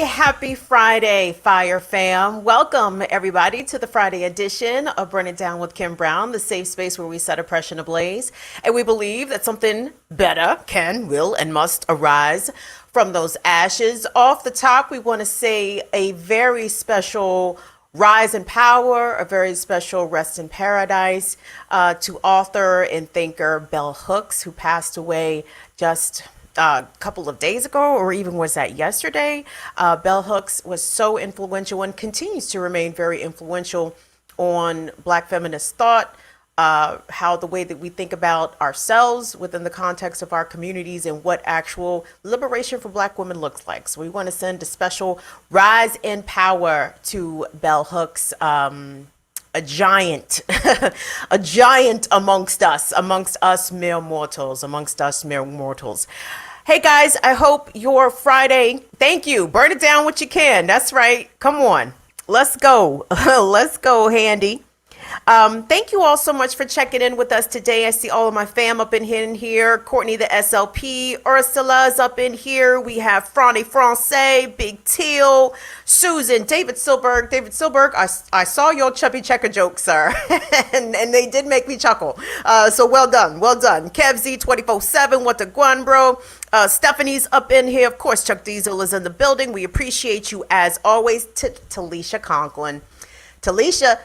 Happy Friday, Fire Fam. Welcome, everybody, to the Friday edition of Burn It Down with Kim Brown, the safe space where we set oppression ablaze. And we believe that something better can, will, and must arise from those ashes. Off the top, we want to say a very special rise in power, a very special rest in paradise to author and thinker Bell Hooks, who passed away just a couple of days ago, or even was that yesterday. Bell Hooks was so influential and continues to remain very influential on Black feminist thought, how the way that we think about ourselves within the context of our communities and what actual liberation for Black women looks like. So we want to send a special rise in power to Bell Hooks, a giant, a giant amongst us mere mortals. Hey guys, I hope your Friday, thank you. Burn it down what you can. That's right. Come on. Let's go. Let's go, Handy. Thank you all so much for checking in with us today. I see all of my fam up in here. Courtney, the SLP. Ursula's up in here. We have Franny Francais, Big Teal, Susan, David Silberg. David Silberg, I saw your chubby checker joke, sir. and they did make me chuckle. So well done. Well done. Kev Z 24/7. What the guan, bro? Stephanie's up in here. Of course, Chuck Diesel is in the building. We appreciate you as always. Talisha Conklin. Talisha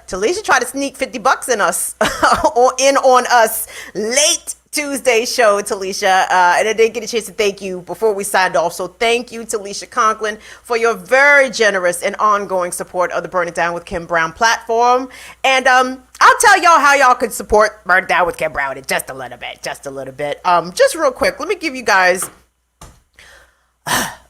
tried to sneak $50 in us, or in on us late Tuesday show, Talisha, and I didn't get a chance to thank you before we signed off. So thank you, Talisha Conklin, for your very generous and ongoing support of the Burn It Down with Kim Brown platform. And I'll tell y'all how y'all can support Burn It Down with Kim Brown in just a little bit. Just real quick, let me give you guys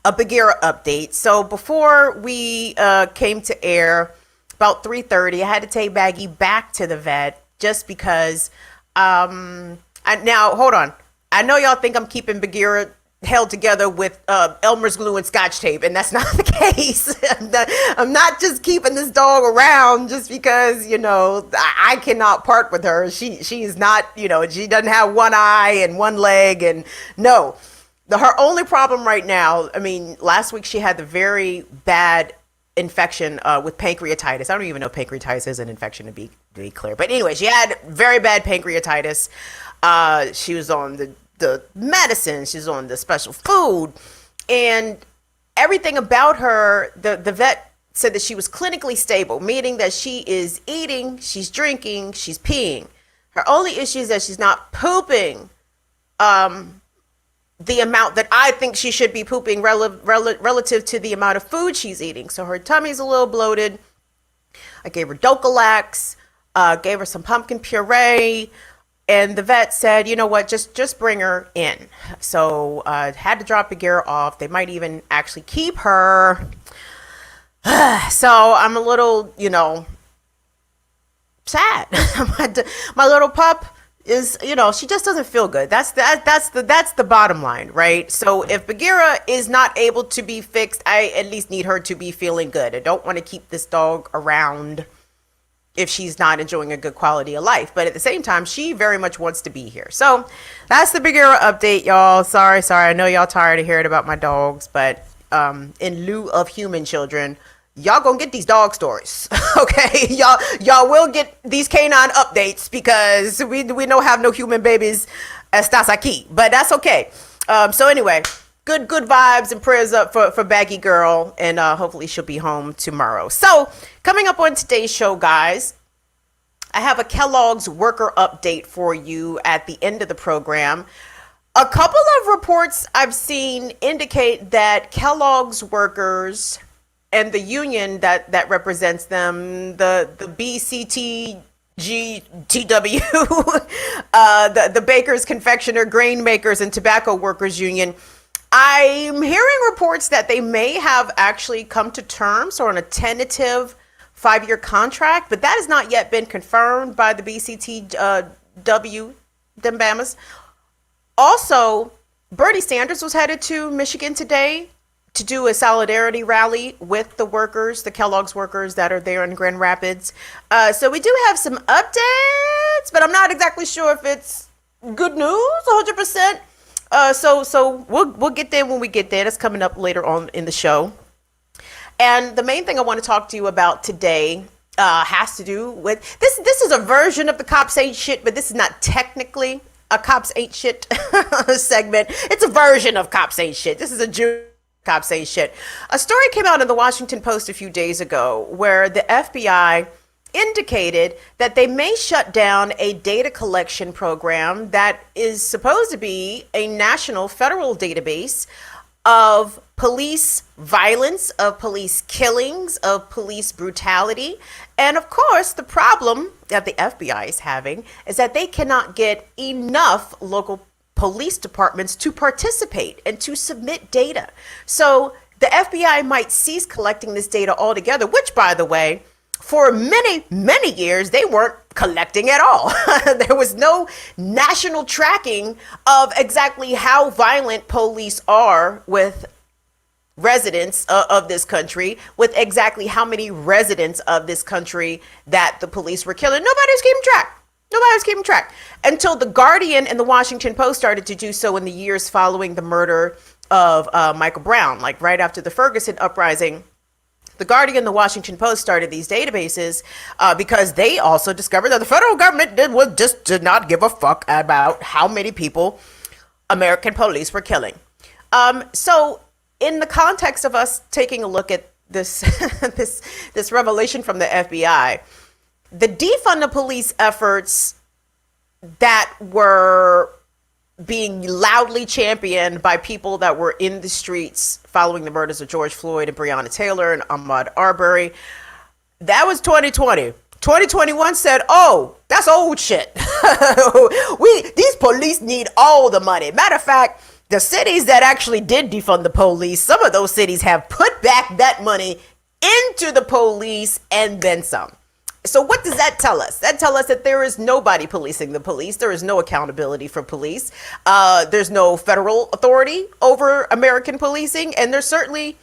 a Bagheera update. So before we came to air, about 3:30, I had to take Baggy back to the vet just because. Now hold on. I know y'all think I'm keeping Bagheera held together with Elmer's glue and Scotch tape, and that's not the case. I'm not just keeping this dog around just because I cannot part with her. She is not she doesn't have one eye and one leg, and no. Her only problem right now. I mean, last week she had the very bad infection with pancreatitis. I don't even know pancreatitis is an infection, to be clear. But anyway, she had very bad pancreatitis. She was on the medicine. She was on the special food. And everything about her, the vet said that she was clinically stable, meaning that she is eating, she's drinking, she's peeing. Her only issue is that she's not pooping the amount that I think she should be pooping relative to the amount of food she's eating. So her tummy's a little bloated. I gave her Docalax, gave her some pumpkin puree, and the vet said, you know what, just bring her in. So had to drop Bagheera off. They might even actually keep her. So I'm a little, sad. My little pup is, she just doesn't feel good. That's the bottom line, right? So if Bagheera is not able to be fixed, I at least need her to be feeling good. I don't want to keep this dog around if she's not enjoying a good quality of life. But at the same time, she very much wants to be here. So that's the Bagheera update, y'all. Sorry. I know y'all tired of hearing about my dogs, but in lieu of human children, y'all gonna get these dog stories. Okay, y'all will get these canine updates because we don't have no human babies estás aquí, but that's okay. So anyway, good vibes and prayers up for Baggy girl, and hopefully she'll be home tomorrow. So coming up on today's show, guys, I have a Kellogg's worker update for you at the end of the program. A couple of reports I've seen indicate that Kellogg's workers and the union that represents them, the BCTGTW, the Bakers, Confectioner, Grain Makers, and Tobacco Workers Union, I'm hearing reports that they may have actually come to terms or on a tentative 5-year contract, but that has not yet been confirmed by the BCTW, them Bamas. Also, Bernie Sanders was headed to Michigan today to do a solidarity rally with the workers, the Kellogg's workers that are there in Grand Rapids. So we do have some updates, but I'm not exactly sure if it's good news 100%. So we'll get there when we get there. That's coming up later on in the show. And the main thing I want to talk to you about today has to do with this. This is a version of the Cops Ain't Shit, but this is not technically a Cops Ain't Shit segment. It's a version of Cops Ain't Shit. This is a junior Cops Ain't Shit. A story came out in the Washington Post a few days ago where the FBI indicated that they may shut down a data collection program that is supposed to be a national federal database of police violence, of police killings, of police brutality. And of course, the problem that the FBI is having is that they cannot get enough local police departments to participate and to submit data. So the FBI might cease collecting this data altogether, which, by the way, for many, many years, they weren't collecting at all. There was no national tracking of exactly how violent police are with residents of this country with exactly how many residents of this country that the police were killing. Nobody was keeping track. Nobody was keeping track until The Guardian and the Washington Post started to do so in the years following the murder of Michael Brown, like right after the Ferguson uprising. The Guardian and the Washington Post started these databases because they also discovered that the federal government did not give a fuck about how many people American police were killing. So in the context of us taking a look at this this revelation from the FBI, the defund the police efforts that were being loudly championed by people that were in the streets following the murders of George Floyd and Breonna Taylor and Ahmaud Arbery, that was 2020. 2021 said, oh, that's old shit. These police need all the money. Matter of fact, the cities that actually did defund the police, some of those cities have put back that money into the police and then some. So what does that tell us? That tells us that there is nobody policing the police. There is no accountability for police. There's no federal authority over American policing. And there certainly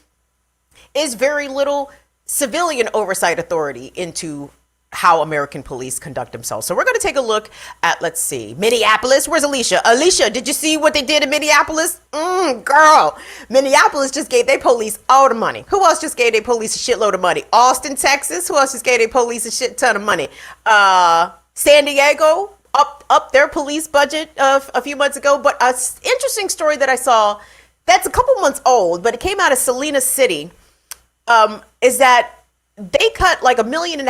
is very little civilian oversight authority into how American police conduct themselves. So we're going to take a look at, let's see, Minneapolis. Where's Alicia? Alicia, did you see what they did in Minneapolis? Girl, Minneapolis just gave their police all the money. Who else just gave their police a shitload of money? Austin, Texas. Who else just gave their police a shit ton of money? San Diego up their police budget a few months ago. But an interesting story that I saw that's a couple months old, but it came out of Salinas City, is that they cut like $1.5 million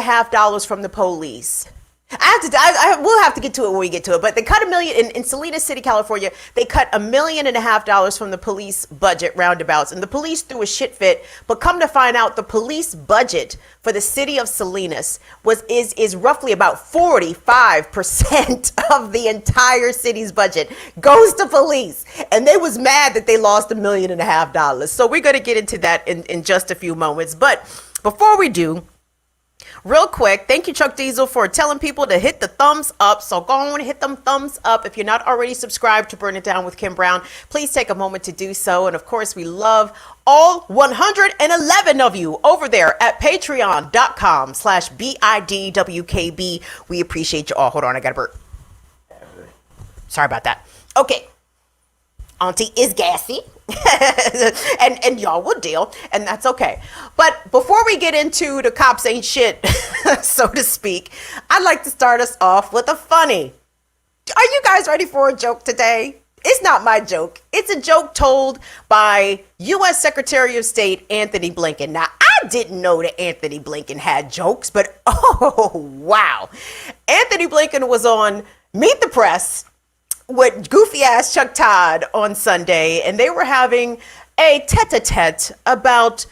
from the police. We'll have to get to it when we get to it, but they cut $1 million in Salinas City, California. They cut $1.5 million from the police budget roundabouts, and the police threw a shit fit. But come to find out, the police budget for the city of Salinas is roughly about 45% of the entire city's budget goes to police, and they was mad that they lost $1.5 million. So we're going to get into that in just a few moments, but before we do, real quick, thank you, Chuck Diesel, for telling people to hit the thumbs up. So go on and hit them thumbs up. If you're not already subscribed to Burn It Down with Kim Brown, please take a moment to do so. And of course, we love all 111 of you over there at patreon.com/BIDWKB. We appreciate you all. Hold on, I got a burp. Sorry about that. Okay. Auntie is gassy. and y'all will deal, and that's okay. But before we get into the cops ain't shit, so to speak, I'd like to start us off with a funny. Are you guys ready for a joke today? It's not my joke. It's a joke told by U.S. Secretary of State Anthony Blinken. Now, I didn't know that Anthony Blinken had jokes, but oh, wow. Anthony Blinken was on Meet the Press with goofy ass Chuck Todd on Sunday, and they were having a tete-a-tete about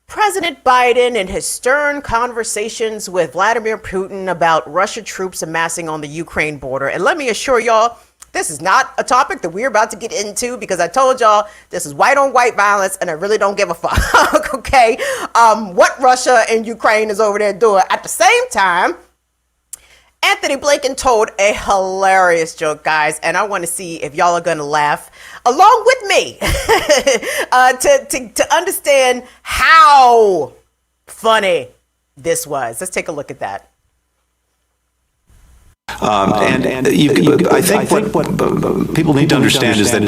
President Biden and his stern conversations with Vladimir Putin about Russia troops amassing on the Ukraine border. And let me assure y'all, this is not a topic that we're about to get into, because I told y'all this is white on white violence and I really don't give a fuck, okay? What Russia and Ukraine is over there doing. At the same time, Anthony Blinken told a hilarious joke, guys, and I want to see if y'all are going to laugh along with me to understand how funny this was. Let's take a look at that. I think what people need to understand is that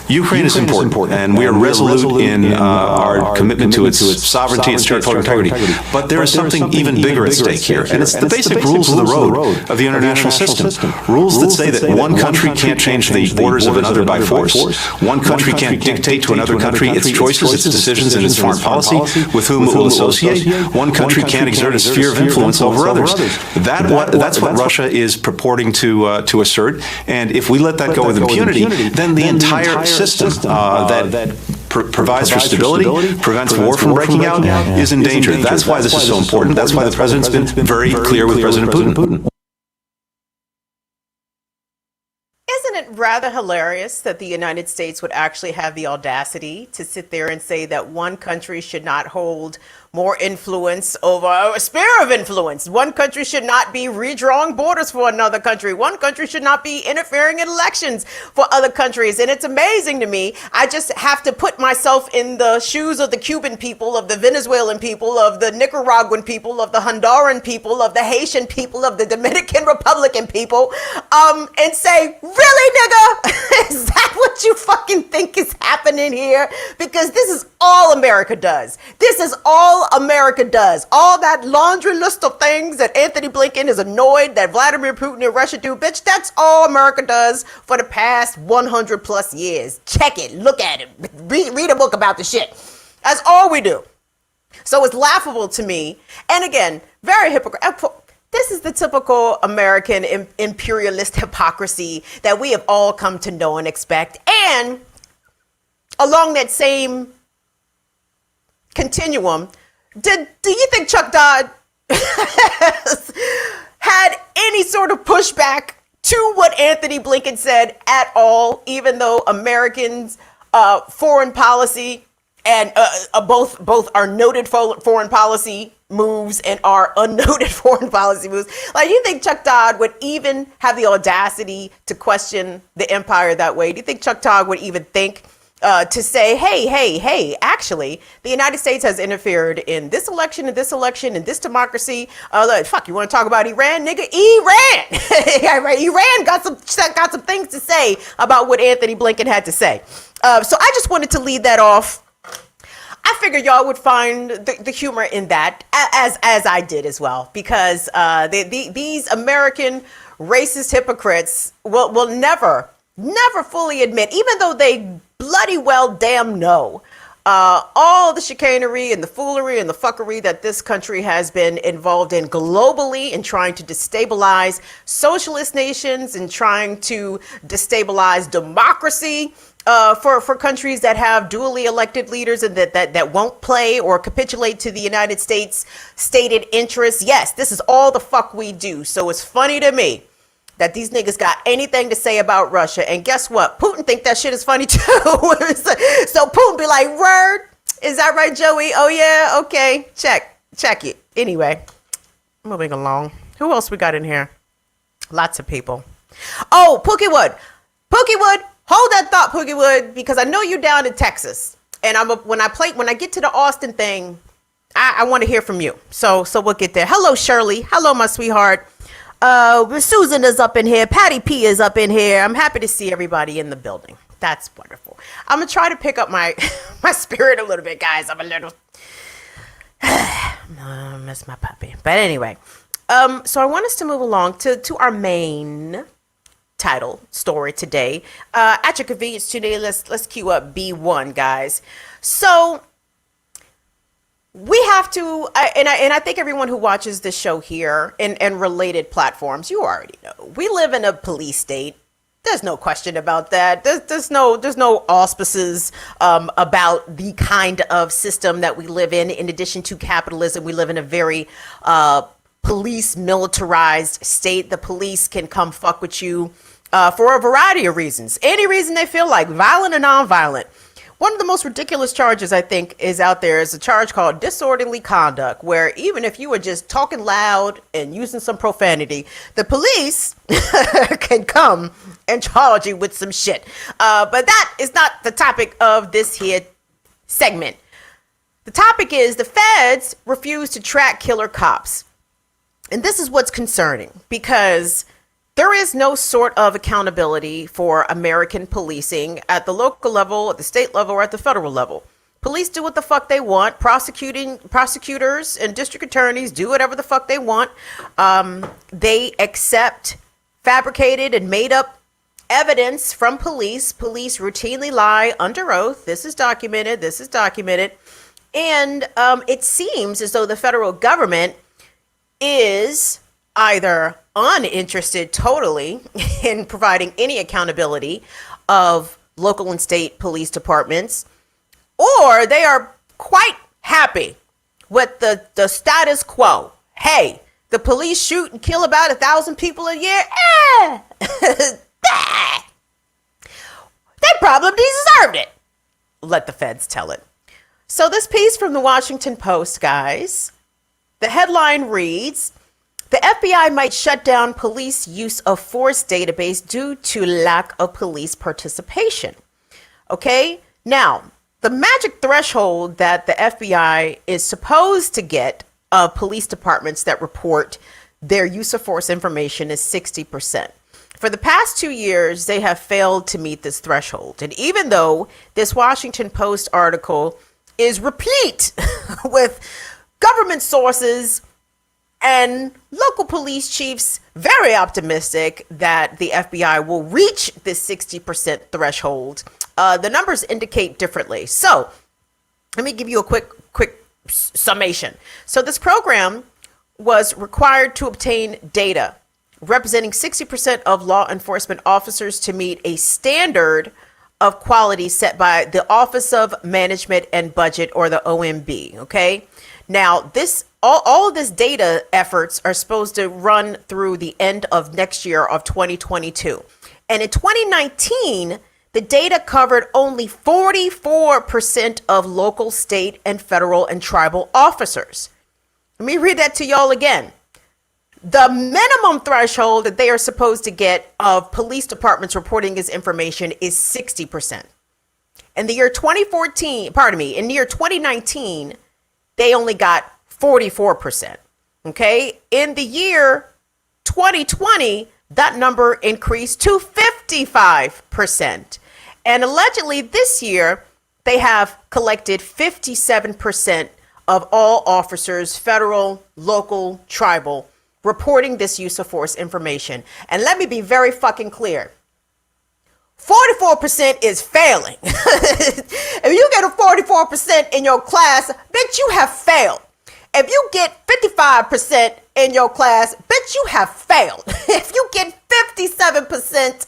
Ukraine is important, and we are resolute in our commitment to its sovereignty and territorial integrity. But there is something even bigger at stake here, and it's the basic rules of the road of the international system. Rules that say that one country can't change the borders of another by force. One country can't dictate to another country its choices, its decisions, and its foreign policy, with whom it will associate. One country can't exert a sphere of influence over others. That's what Russia is purporting to assert, and if we let that go with impunity, then the entire system that provides for stability, prevents war from breaking out, is in danger. That's why this is so important. That's why the president's been very clear with President Putin. Isn't it rather hilarious that the United States would actually have the audacity to sit there and say that one country should not hold more influence over a sphere of influence. One country should not be redrawing borders for another country. One country should not be interfering in elections for other countries. And it's amazing to me. I just have to put myself in the shoes of the Cuban people, of the Venezuelan people, of the Nicaraguan people, of the Honduran people, of the Haitian people, of the Dominican Republican people, and say, really, nigga? Is that what you fucking think is happening here? Because this is all America does. This is all America does. All that laundry list of things that Anthony Blinken is annoyed that Vladimir Putin and Russia do, bitch, that's all America does for the past 100 plus years. Check it. Look at it. Read a book about the shit. That's all we do. So it's laughable to me. And again, very hypocritical. This is the typical American imperialist hypocrisy that we have all come to know and expect. And along that same continuum, do you think Chuck Dodd had any sort of pushback to what Anthony Blinken said at all, even though Americans' foreign policy and both are noted foreign policy moves and are unnoted foreign policy moves? Like, you think Chuck Todd would even have the audacity to question the empire that way? Do you think Chuck Todd would even think to say, hey, actually, the United States has interfered in this election, in this democracy? Fuck, you want to talk about Iran? Nigga, Iran! Iran got some things to say about what Anthony Blinken had to say. So I just wanted to lead that off. I figured y'all would find the humor in that, as I did as well, because these American racist hypocrites will never fully admit, even though they bloody well damn know all the chicanery and the foolery and the fuckery that this country has been involved in globally in trying to destabilize socialist nations and trying to destabilize democracy. For countries that have duly elected leaders and that won't play or capitulate to the United States stated interests. Yes, this is all the fuck we do. So it's funny to me that these niggas got anything to say about Russia. And guess what? Putin think that shit is funny too. So Putin be like, word, is that right, Joey? Oh yeah, okay, check it. Anyway, moving along. Who else we got in here? Lots of people. Oh, Pookie Wood. Hold that thought, Pookie Wood, because I know you're down in Texas, and when I get to the Austin thing, I want to hear from you. So we'll get there. Hello, Shirley. Hello, my sweetheart. Susan is up in here. Patty P is up in here. I'm happy to see everybody in the building. That's wonderful. I'm gonna try to pick up my spirit a little bit, guys. I'm a little I miss my puppy, but anyway. So I want us to move along to our main title story today. At your convenience today, let's cue up B1, guys. So we have to, and I think everyone who watches this show here and related platforms, you already know, we live in a police state. There's no question about that. There's no auspices about the kind of system that we live in. In addition to capitalism, we live in a very police militarized state. The police can come fuck with you for a variety of reasons. Any reason they feel like, violent or non-violent. One of the most ridiculous charges I think is out there is a charge called disorderly conduct, where even if you were just talking loud and using some profanity, the police can come and charge you with some shit. But that is not the topic of this here segment. The topic is the feds refuse to track killer cops. And this is what's concerning, because there is no sort of accountability for American policing at the local level, at the state level, or at the federal level. Police do what the fuck they want. Prosecutors and district attorneys do whatever the fuck they want. They accept fabricated and made up evidence from police. Police routinely lie under oath. This is documented. And it seems as though the federal government is either uninterested totally in providing any accountability of local and state police departments, or they are quite happy with the status quo. Hey, the police shoot and kill about 1,000 people a year. They probably deserved it. Let the feds tell it. So this piece from the Washington Post, guys, the headline reads, the FBI might shut down police use of force database due to lack of police participation. Okay, now the magic threshold that the FBI is supposed to get of police departments that report their use of force information is 60%. For the past 2 years, they have failed to meet this threshold. And even though this Washington Post article is replete with government sources and local police chiefs very optimistic that the FBI will reach this 60% threshold, the numbers indicate differently. So let me give you a quick summation. So this program was required to obtain data representing 60% of law enforcement officers to meet a standard of quality set by the Office of Management and Budget, or the OMB. Okay. Now, this all of this data efforts are supposed to run through the end of next year of 2022. And in 2019, the data covered only 44% of local, state, and federal and tribal officers. Let me read that to y'all again. The minimum threshold that they are supposed to get of police departments reporting this information is 60%. In the year 2019, they only got 44%. Okay. In the year 2020, that number increased to 55%. And allegedly this year, they have collected 57% of all officers, federal, local, tribal, reporting this use of force information. And let me be very fucking clear. 44% is failing. If you get a 44% in your class, bitch, you have failed. If you get 55% in your class, bitch, you have failed. If you get 57%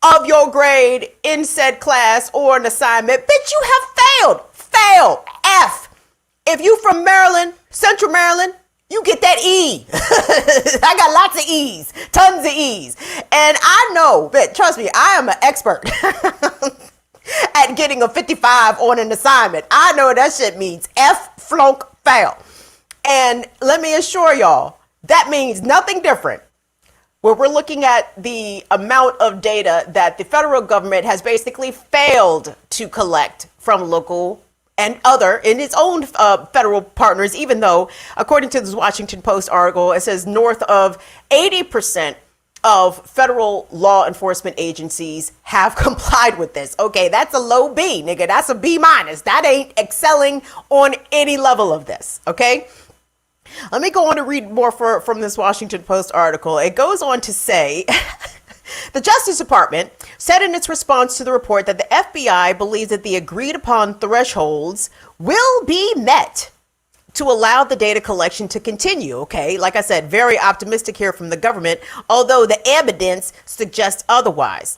of your grade in said class or an assignment, bitch, you have failed. Fail. F. If you from Maryland, Central Maryland, you get that E. I got lots of E's, tons of E's. And I know, but trust me, I am an expert at getting a 55 on an assignment. I know what that shit means. F, flunk, fail. And let me assure y'all, that means nothing different. Where we're looking at the amount of data that the federal government has basically failed to collect from local and other in its own federal partners, even though, according to this Washington Post article, it says north of 80% of federal law enforcement agencies have complied with this. Okay, that's a low B, nigga. That's a B minus. That ain't excelling on any level of this, okay? Let me go on to read more from this Washington Post article. It goes on to say, the Justice Department said in its response to the report that the FBI believes that the agreed upon thresholds will be met to allow the data collection to continue. Okay, like I said, very optimistic here from the government, although the evidence suggests otherwise.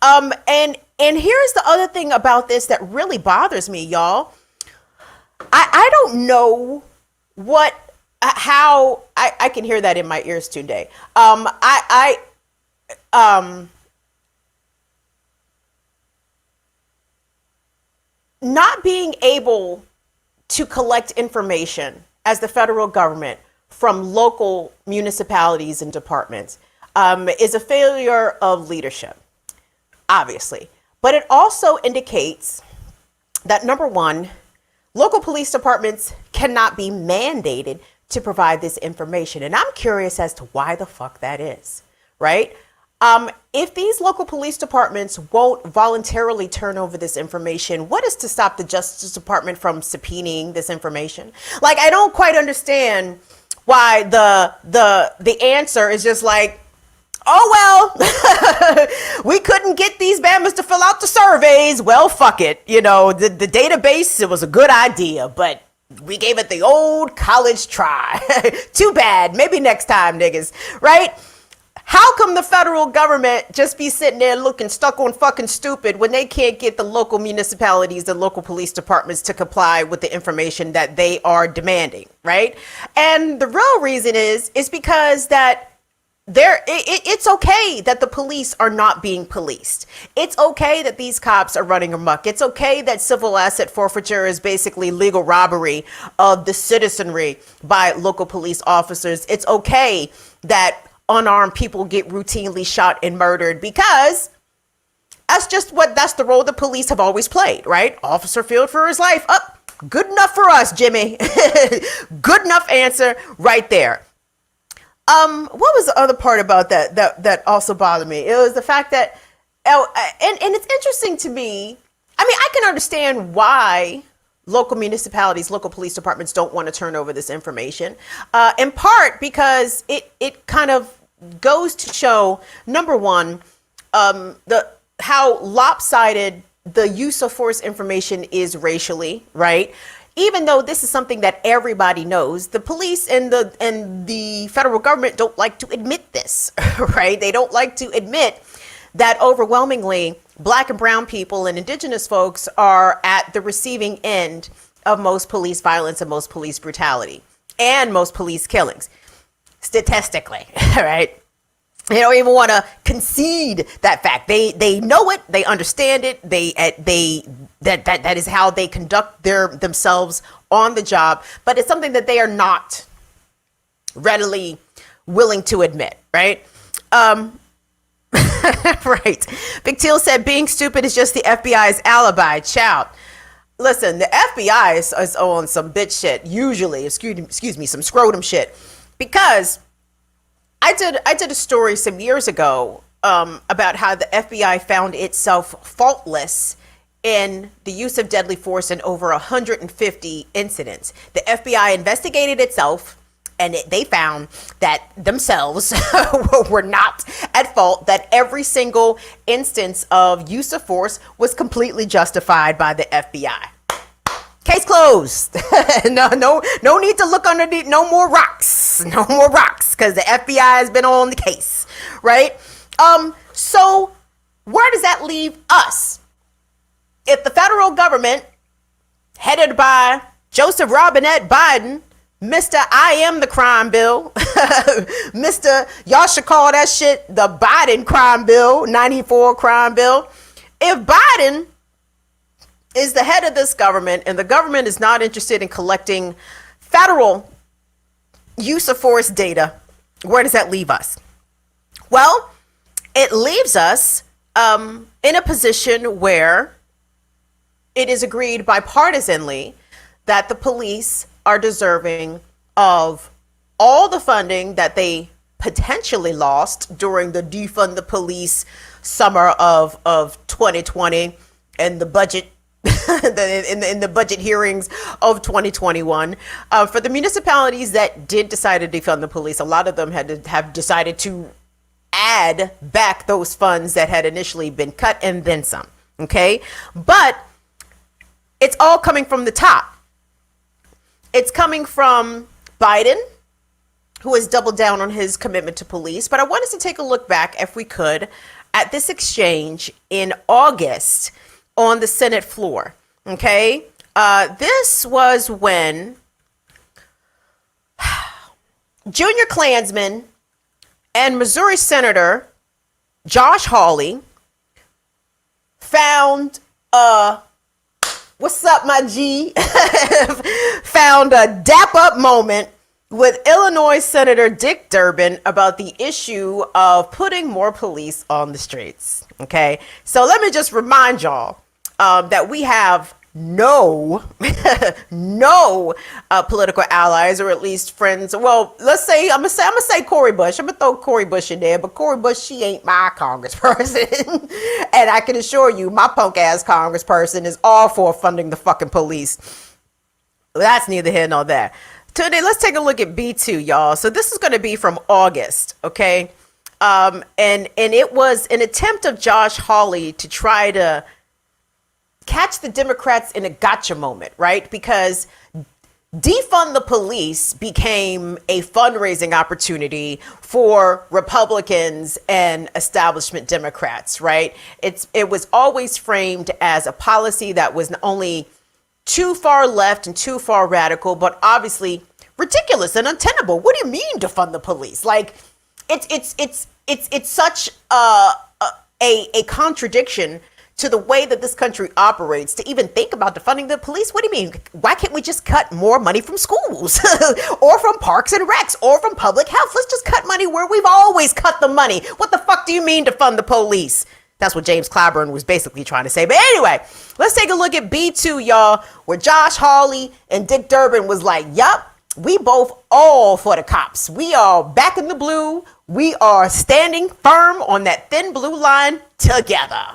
And here's the other thing about this that really bothers me, y'all. I don't know how I can hear that in my ears today. Not being able to collect information as the federal government from local municipalities and departments is a failure of leadership, obviously. But it also indicates that, number one, local police departments cannot be mandated to provide this information. And I'm curious as to why the fuck that is, right? If these local police departments won't voluntarily turn over this information, what is to stop the Justice Department from subpoenaing this information? Like, I don't quite understand why the answer is just like, oh, well, we couldn't get these Bammers to fill out the surveys. Well, fuck it. You know, the database, it was a good idea, but we gave it the old college try. Too bad. Maybe next time, niggas, right? How come the federal government just be sitting there looking stuck on fucking stupid when they can't get the local municipalities, the local police departments to comply with the information that they are demanding, right? And the real reason is because that it's okay that the police are not being policed. It's okay that these cops are running amok. It's okay that civil asset forfeiture is basically legal robbery of the citizenry by local police officers. It's okay that unarmed people get routinely shot and murdered, because that's the role the police have always played, right? Officer feared for his life. Good enough for us, Jimmy. Good enough answer right there. What was the other part about that also bothered me? It was the fact that, and it's interesting to me. I mean, I can understand why local municipalities, local police departments don't want to turn over this information, in part because it kind of goes to show, number one, how lopsided the use of force information is racially, right? Even though this is something that everybody knows, the police and the federal government don't like to admit this, right? They don't like to admit that overwhelmingly Black and brown people and indigenous folks are at the receiving end of most police violence and most police brutality and most police killings, statistically, right? They don't even want to concede that fact. They know it. They understand it. That is how they conduct themselves on the job. But it's something that they are not readily willing to admit, right? Right. Big Teal said being stupid is just the FBI's alibi. Child. Listen, the FBI is on some bitch shit. Usually, excuse me, some scrotum shit, because I did a story some years ago about how the FBI found itself faultless in the use of deadly force in over 150 incidents. The FBI investigated itself, and they found that themselves were not at fault, that every single instance of use of force was completely justified by the FBI. Case closed. No need to look underneath. No more rocks, because the FBI has been on the case, right? So where does that leave us? If the federal government, headed by Joseph Robinette Biden, Mr. I am the crime bill, Mr. Y'all should call that shit the Biden crime bill, 94 crime bill. If Biden is the head of this government and the government is not interested in collecting federal use of force data, where does that leave us? Well, it leaves us in a position where it is agreed bipartisanly that the police are deserving of all the funding that they potentially lost during the defund the police summer of 2020 and the budget in the budget hearings of 2021. For the municipalities that did decide to defund the police, a lot of them have decided to add back those funds that had initially been cut and then some. Okay, but it's all coming from the top. It's coming from Biden, who has doubled down on his commitment to police. But I want us to take a look back, if we could, at this exchange in August on the Senate floor. Okay, this was when Junior Klansman and Missouri Senator Josh Hawley found what's up, my G? Found a dap up moment with Illinois Senator Dick Durbin about the issue of putting more police on the streets. Okay, so let me just remind y'all that we have no political allies, or at least friends. Well, let's say I'm gonna say Cori Bush. I'm gonna throw Cori Bush in there, but Cori Bush, she ain't my congressperson, and I can assure you, my punk ass congressperson is all for funding the fucking police. That's neither here nor there. Today, let's take a look at B2, y'all. So this is going to be from August, okay? And it was an attempt of Josh Hawley to try to catch the Democrats in a gotcha moment, right? Because defund the police became a fundraising opportunity for Republicans and establishment Democrats, right? It was always framed as a policy that was not only too far left and too far radical, but obviously ridiculous and untenable. What do you mean defund the police? Like, it's such a contradiction to the way that this country operates to even think about defunding the police. What do you mean? Why can't we just cut more money from schools or from parks and recs or from public health? Let's just cut money where we've always cut the money. What the fuck do you mean defund the police? That's what James Clyburn was basically trying to say. But anyway, let's take a look at B2, y'all, where Josh Hawley and Dick Durbin was like, yup, we both all for the cops. We are back in the blue. We are standing firm on that thin blue line together.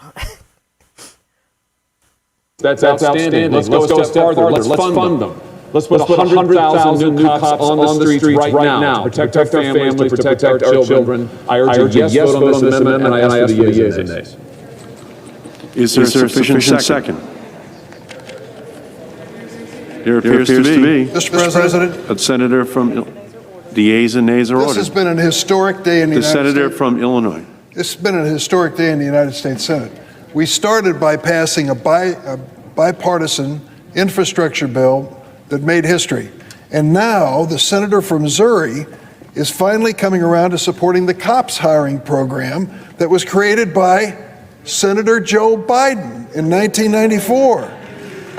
That's outstanding. Let's go a step farther. Let's fund them. Let's put 100,000 new cops on the streets right now to protect our families, to protect our children. I urge a yes vote on this amendment, and I ask for the yeas and nays. Is there a sufficient second? There appears to be. Mr. President. A senator from, the yeas and nays are ordered. This has been an historic day in the The United senator States. from Illinois. This has been an historic day in the United States Senate. We started by passing a bipartisan infrastructure bill that made history. And now the senator from Missouri is finally coming around to supporting the cops hiring program that was created by Senator Joe Biden in 1994.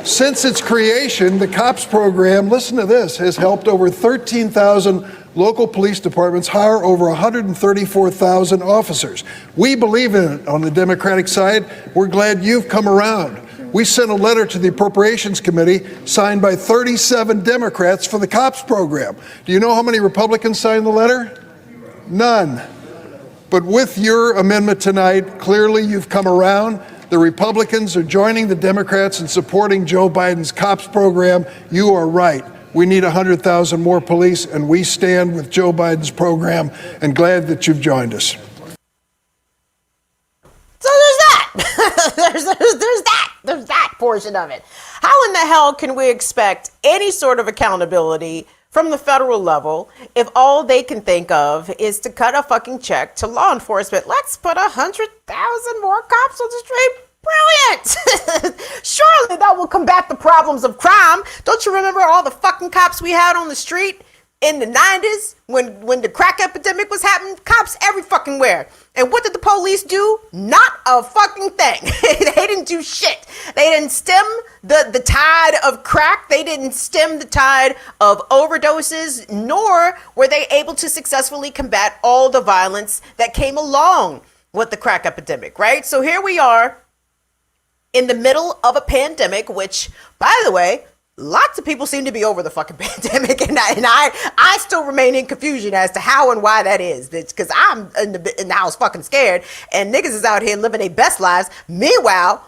Since its creation, the cops program, listen to this, has helped over 13,000 local police departments hire over 134,000 officers. We believe in it on the Democratic side. We're glad you've come around. We sent a letter to the Appropriations Committee signed by 37 Democrats for the cops program. Do you know how many Republicans signed the letter? None. But with your amendment tonight, clearly you've come around. The Republicans are joining the Democrats in supporting Joe Biden's cops program. You are right. We need 100,000 more police, and we stand with Joe Biden's program, and glad that you've joined us. So there's that. There's that portion of it. How in the hell can we expect any sort of accountability from the federal level if all they can think of is to cut a fucking check to law enforcement? Let's put 100,000 more cops on the street. Brilliant. Surely that will combat the problems of crime. Don't you remember all the fucking cops we had on the street in the 90s when the crack epidemic was happening? Cops every fucking where. And what did the police do? Not a fucking thing. They didn't do shit. They didn't stem the tide of crack. They didn't stem the tide of overdoses, nor were they able to successfully combat all the violence that came along with the crack epidemic, right? So here we are in the middle of a pandemic, which, by the way, lots of people seem to be over the fucking pandemic, and I still remain in confusion as to how and why that is, bitch, because I'm in the house fucking scared, and niggas is out here living their best lives. Meanwhile,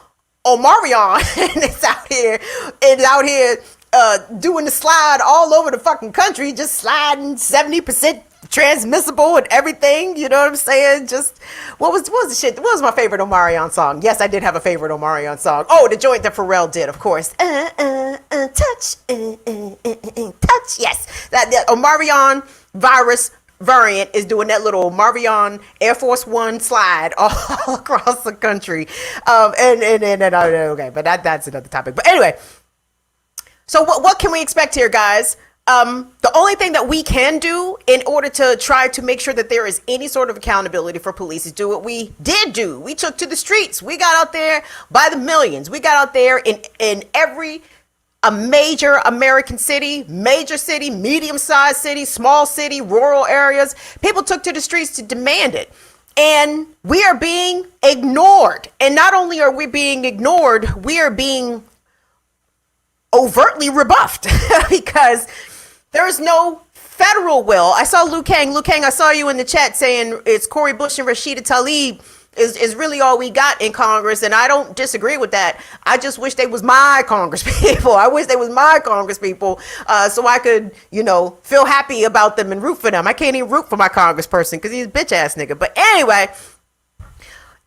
Omarion is out here doing the slide all over the fucking country, just sliding 70% transmissible and everything, you know what I'm saying? Just what was the shit? What was my favorite Omarion song? Yes, I did have a favorite Omarion song. Oh, the joint that Pharrell did, of course. Touch, touch. Yes, that Omarion virus variant is doing that little Omarion Air Force One slide all across the country. Okay, but that's another topic. But anyway, so what can we expect here, guys? The only thing that we can do in order to try to make sure that there is any sort of accountability for police is do what we did do. We took to the streets. We got out there by the millions. We got out there in every a major American city, major city, medium-sized city, small city, rural areas. People took to the streets to demand it. And we are being ignored. And not only are we being ignored, we are being overtly rebuffed because there is no federal will. I saw Liu Kang. Liu Kang, I saw you in the chat saying it's Cori Bush and Rashida Tlaib is really all we got in Congress. And I don't disagree with that. I just wish they was my Congress people. I wish they was my Congress people so I could, feel happy about them and root for them. I can't even root for my Congress person because he's a bitch ass nigga. But anyway,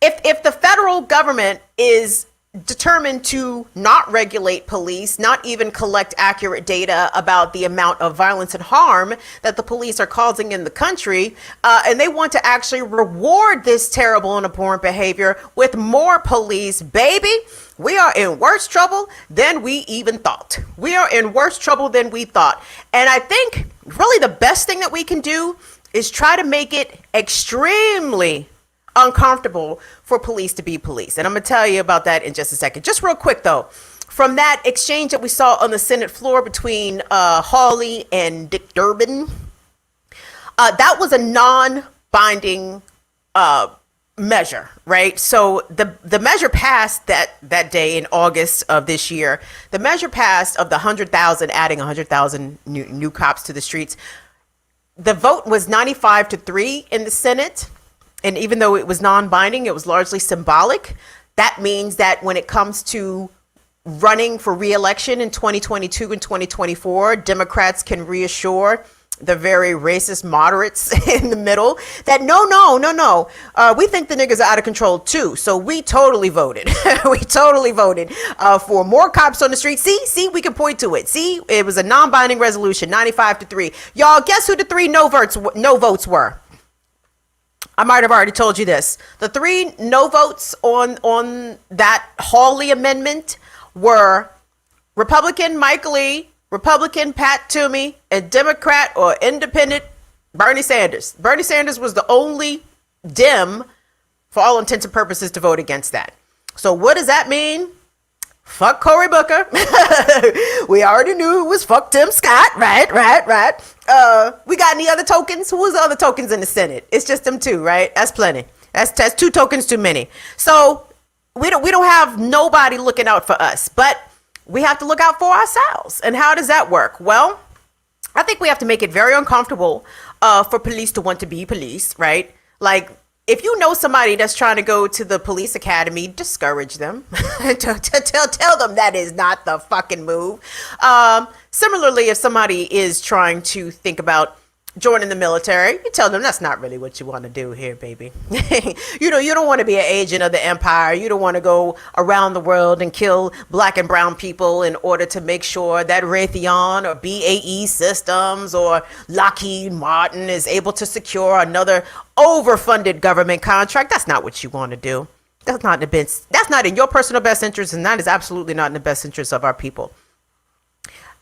if the federal government is determined to not regulate police, not even collect accurate data about the amount of violence and harm that the police are causing in the country, and they want to actually reward this terrible and abhorrent behavior with more police, baby, we are in worse trouble than we even thought. We are in worse trouble than we thought. And I think really the best thing that we can do is try to make it extremely uncomfortable for police to be police. And I'm going to tell you about that in just a second. Just real quick, though, from that exchange that we saw on the Senate floor between Hawley and Dick Durbin, that was a non-binding measure, right? So the measure passed that day in August of this year. The measure passed of the 100,000, adding 100,000 new cops to the streets. The vote was 95-3 in the Senate. And even though it was non-binding, it was largely symbolic. That means that when it comes to running for re-election in 2022 and 2024, Democrats can reassure the very racist moderates in the middle that no, we think the niggas are out of control too. So we totally voted. We totally voted for more cops on the street. See, we can point to it. See, it was a non-binding resolution, 95-3. Y'all, guess who the 3 no votes were? I might have already told you this. The 3 no votes on that Hawley amendment were Republican Mike Lee, Republican Pat Toomey, and Democrat or independent Bernie Sanders. Bernie Sanders was the only Dem, for all intents and purposes, to vote against that. So what does that mean? Fuck Cory Booker. We already knew it was fuck Tim Scott. Right. We got any other tokens? Who was the other tokens in the Senate? It's just them 2, right? That's plenty. That's 2 tokens too many. So we don't have nobody looking out for us, but we have to look out for ourselves. And how does that work? Well, I think we have to make it very uncomfortable for police to want to be police, right? Like, if you know somebody that's trying to go to the police academy, discourage them. Tell them that is not the fucking move. Similarly, if somebody is trying to think about joining the military, you tell them that's not really what you want to do here, baby. You don't want to be an agent of the empire. You don't want to go around the world and kill black and brown people in order to make sure that Raytheon or BAE Systems or Lockheed Martin is able to secure another overfunded government contract. That's not what you want to do. That's not in your personal best interest, and that is absolutely not in the best interest of our people.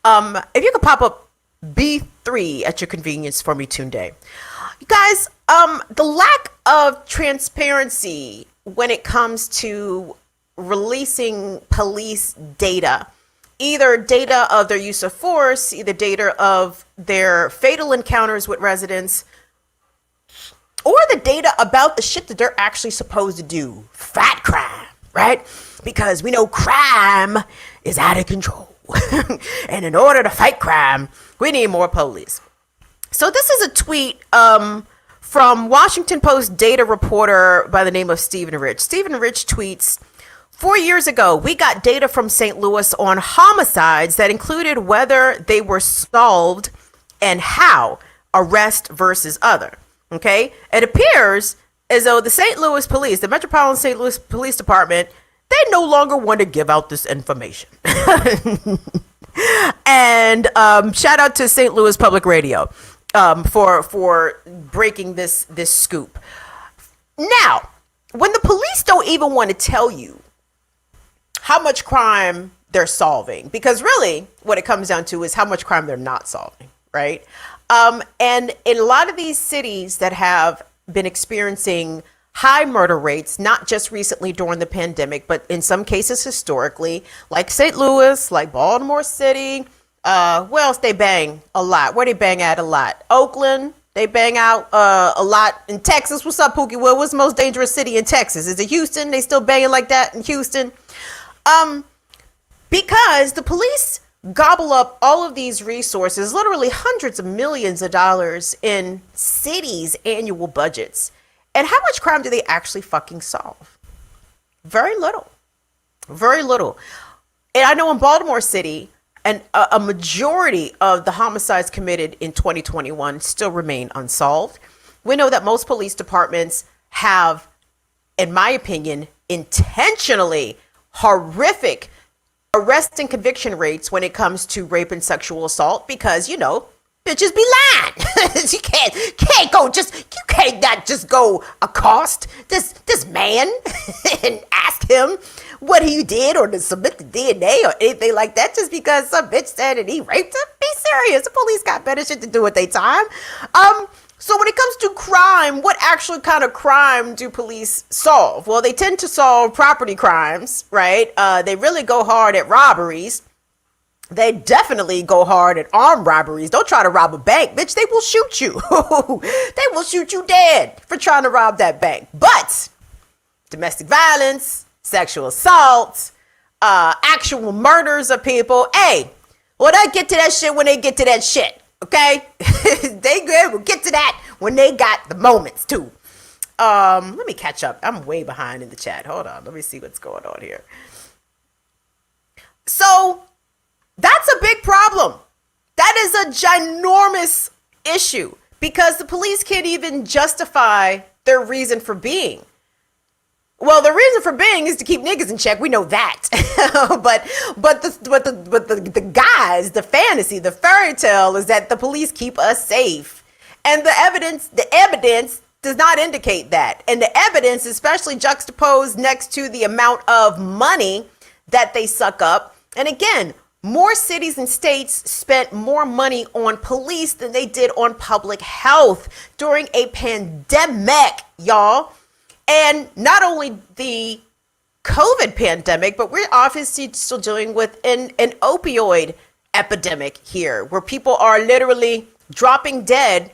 If you could pop up B3 at your convenience for me today. You guys, the lack of transparency when it comes to releasing police data, either data of their use of force, either data of their fatal encounters with residents, or the data about the shit that they're actually supposed to do, fat crime, right? Because we know crime is out of control. And in order to fight crime, we need more police. So this is a tweet from Washington Post data reporter by the name of Stephen Rich. Stephen Rich tweets, 4 years ago, we got data from St. Louis on homicides that included whether they were solved and how, arrest versus other. Okay? It appears as though the St. Louis police, the Metropolitan St. Louis Police Department, they no longer want to give out this information. And shout out to St. Louis Public Radio for breaking this scoop. Now, when the police don't even want to tell you how much crime they're solving, because really what it comes down to is how much crime they're not solving, right? And in a lot of these cities that have been experiencing high murder rates, not just recently during the pandemic, but in some cases historically, like St. Louis, like Baltimore City, where else they bang a lot? Where they bang at a lot? Oakland, they bang out a lot. In Texas, what's up, Pookie? What's the most dangerous city in Texas? Is it Houston? They still banging like that in Houston? Because the police gobble up all of these resources, literally hundreds of millions of dollars in cities' annual budgets. And how much crime do they actually fucking solve? Very little. Very little. And I know in Baltimore City, and a majority of the homicides committed in 2021 still remain unsolved. We know that most police departments have, in my opinion, intentionally horrific arrest and conviction rates when it comes to rape and sexual assault because, bitches be lying. You can't not just go accost this man and ask him what he did or to submit the DNA or anything like that just because some bitch said that he raped him. Be serious. The police got better shit to do with their time. So when it comes comes to crime, what actual kind of crime do police solve? Well, they tend to solve property crimes, right? They really go hard at robberies. They definitely go hard at armed robberies. Don't try to rob a bank, bitch. They will shoot you. They will shoot you dead for trying to rob that bank. But domestic violence, sexual assault, actual murders of people. Hey, well, they get to that shit when they get to that shit. Okay? They will get to that when they got the moments too. Let me catch up. I'm way behind in the chat. Hold on. Let me see what's going on here. So that's a big problem. That is a ginormous issue because the police can't even justify their reason for being. Well, the reason for being is to keep niggas in check. We know that. but the guys, the fantasy, the fairy tale is that the police keep us safe. And the evidence does not indicate that. And the evidence, especially juxtaposed next to the amount of money that they suck up. And again, more cities and states spent more money on police than they did on public health during a pandemic, y'all. And not only the COVID pandemic, but we're obviously still dealing with an opioid epidemic here, where people are literally dropping dead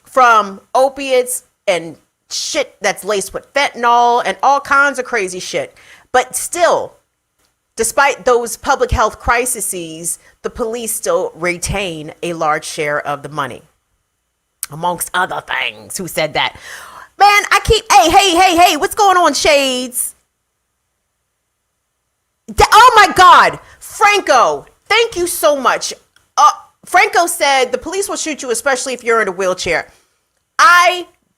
from opiates and shit that's laced with fentanyl and all kinds of crazy shit. But still, despite those public health crises, the police still retain a large share of the money, amongst other things. Who said that? Man, hey, what's going on, Shades? Oh my God, Franco, thank you so much. Franco said the police will shoot you, especially if you're in a wheelchair.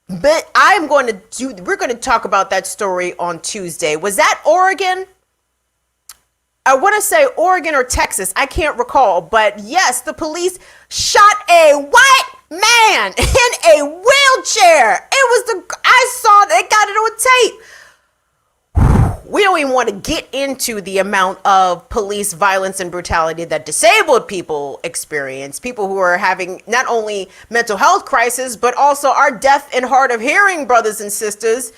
We're going to talk about that story on Tuesday. Was that Oregon? I want to say Oregon or Texas. I can't recall, but yes, the police shot a white man in a wheelchair. I saw they got it on tape. We don't even want to get into the amount of police violence and brutality that disabled people experience. People who are having not only mental health crisis, but also our deaf and hard of hearing brothers and sisters,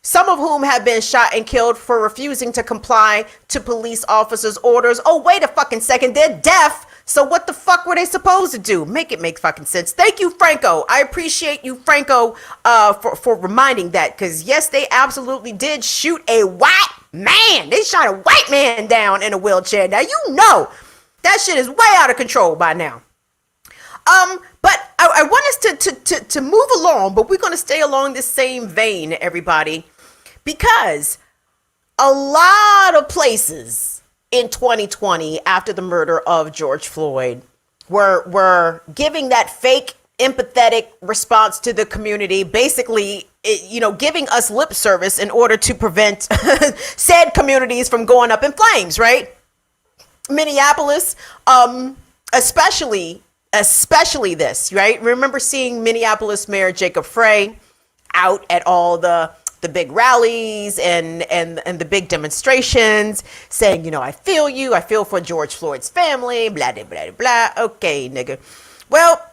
some of whom have been shot and killed for refusing to comply to police officers' orders. Oh, wait a fucking second. They're deaf. So what the fuck were they supposed to do? Make it make fucking sense. Thank you, Franco. I appreciate you, Franco, for reminding that. Because, yes, they absolutely did shoot a white man. They shot a white man down in a wheelchair. Now, you know that shit is way out of control by now. But I want us to move along, but we're going to stay along this same vein, everybody, because a lot of places in 2020 after the murder of George Floyd were giving that fake empathetic response to the community, basically, giving us lip service in order to prevent said communities from going up in flames, right? Minneapolis, especially this, right? Remember seeing Minneapolis Mayor Jacob Frey out at all the big rallies and the big demonstrations saying, I feel you. I feel for George Floyd's family, blah, blah, blah, blah. Okay, nigga. Well,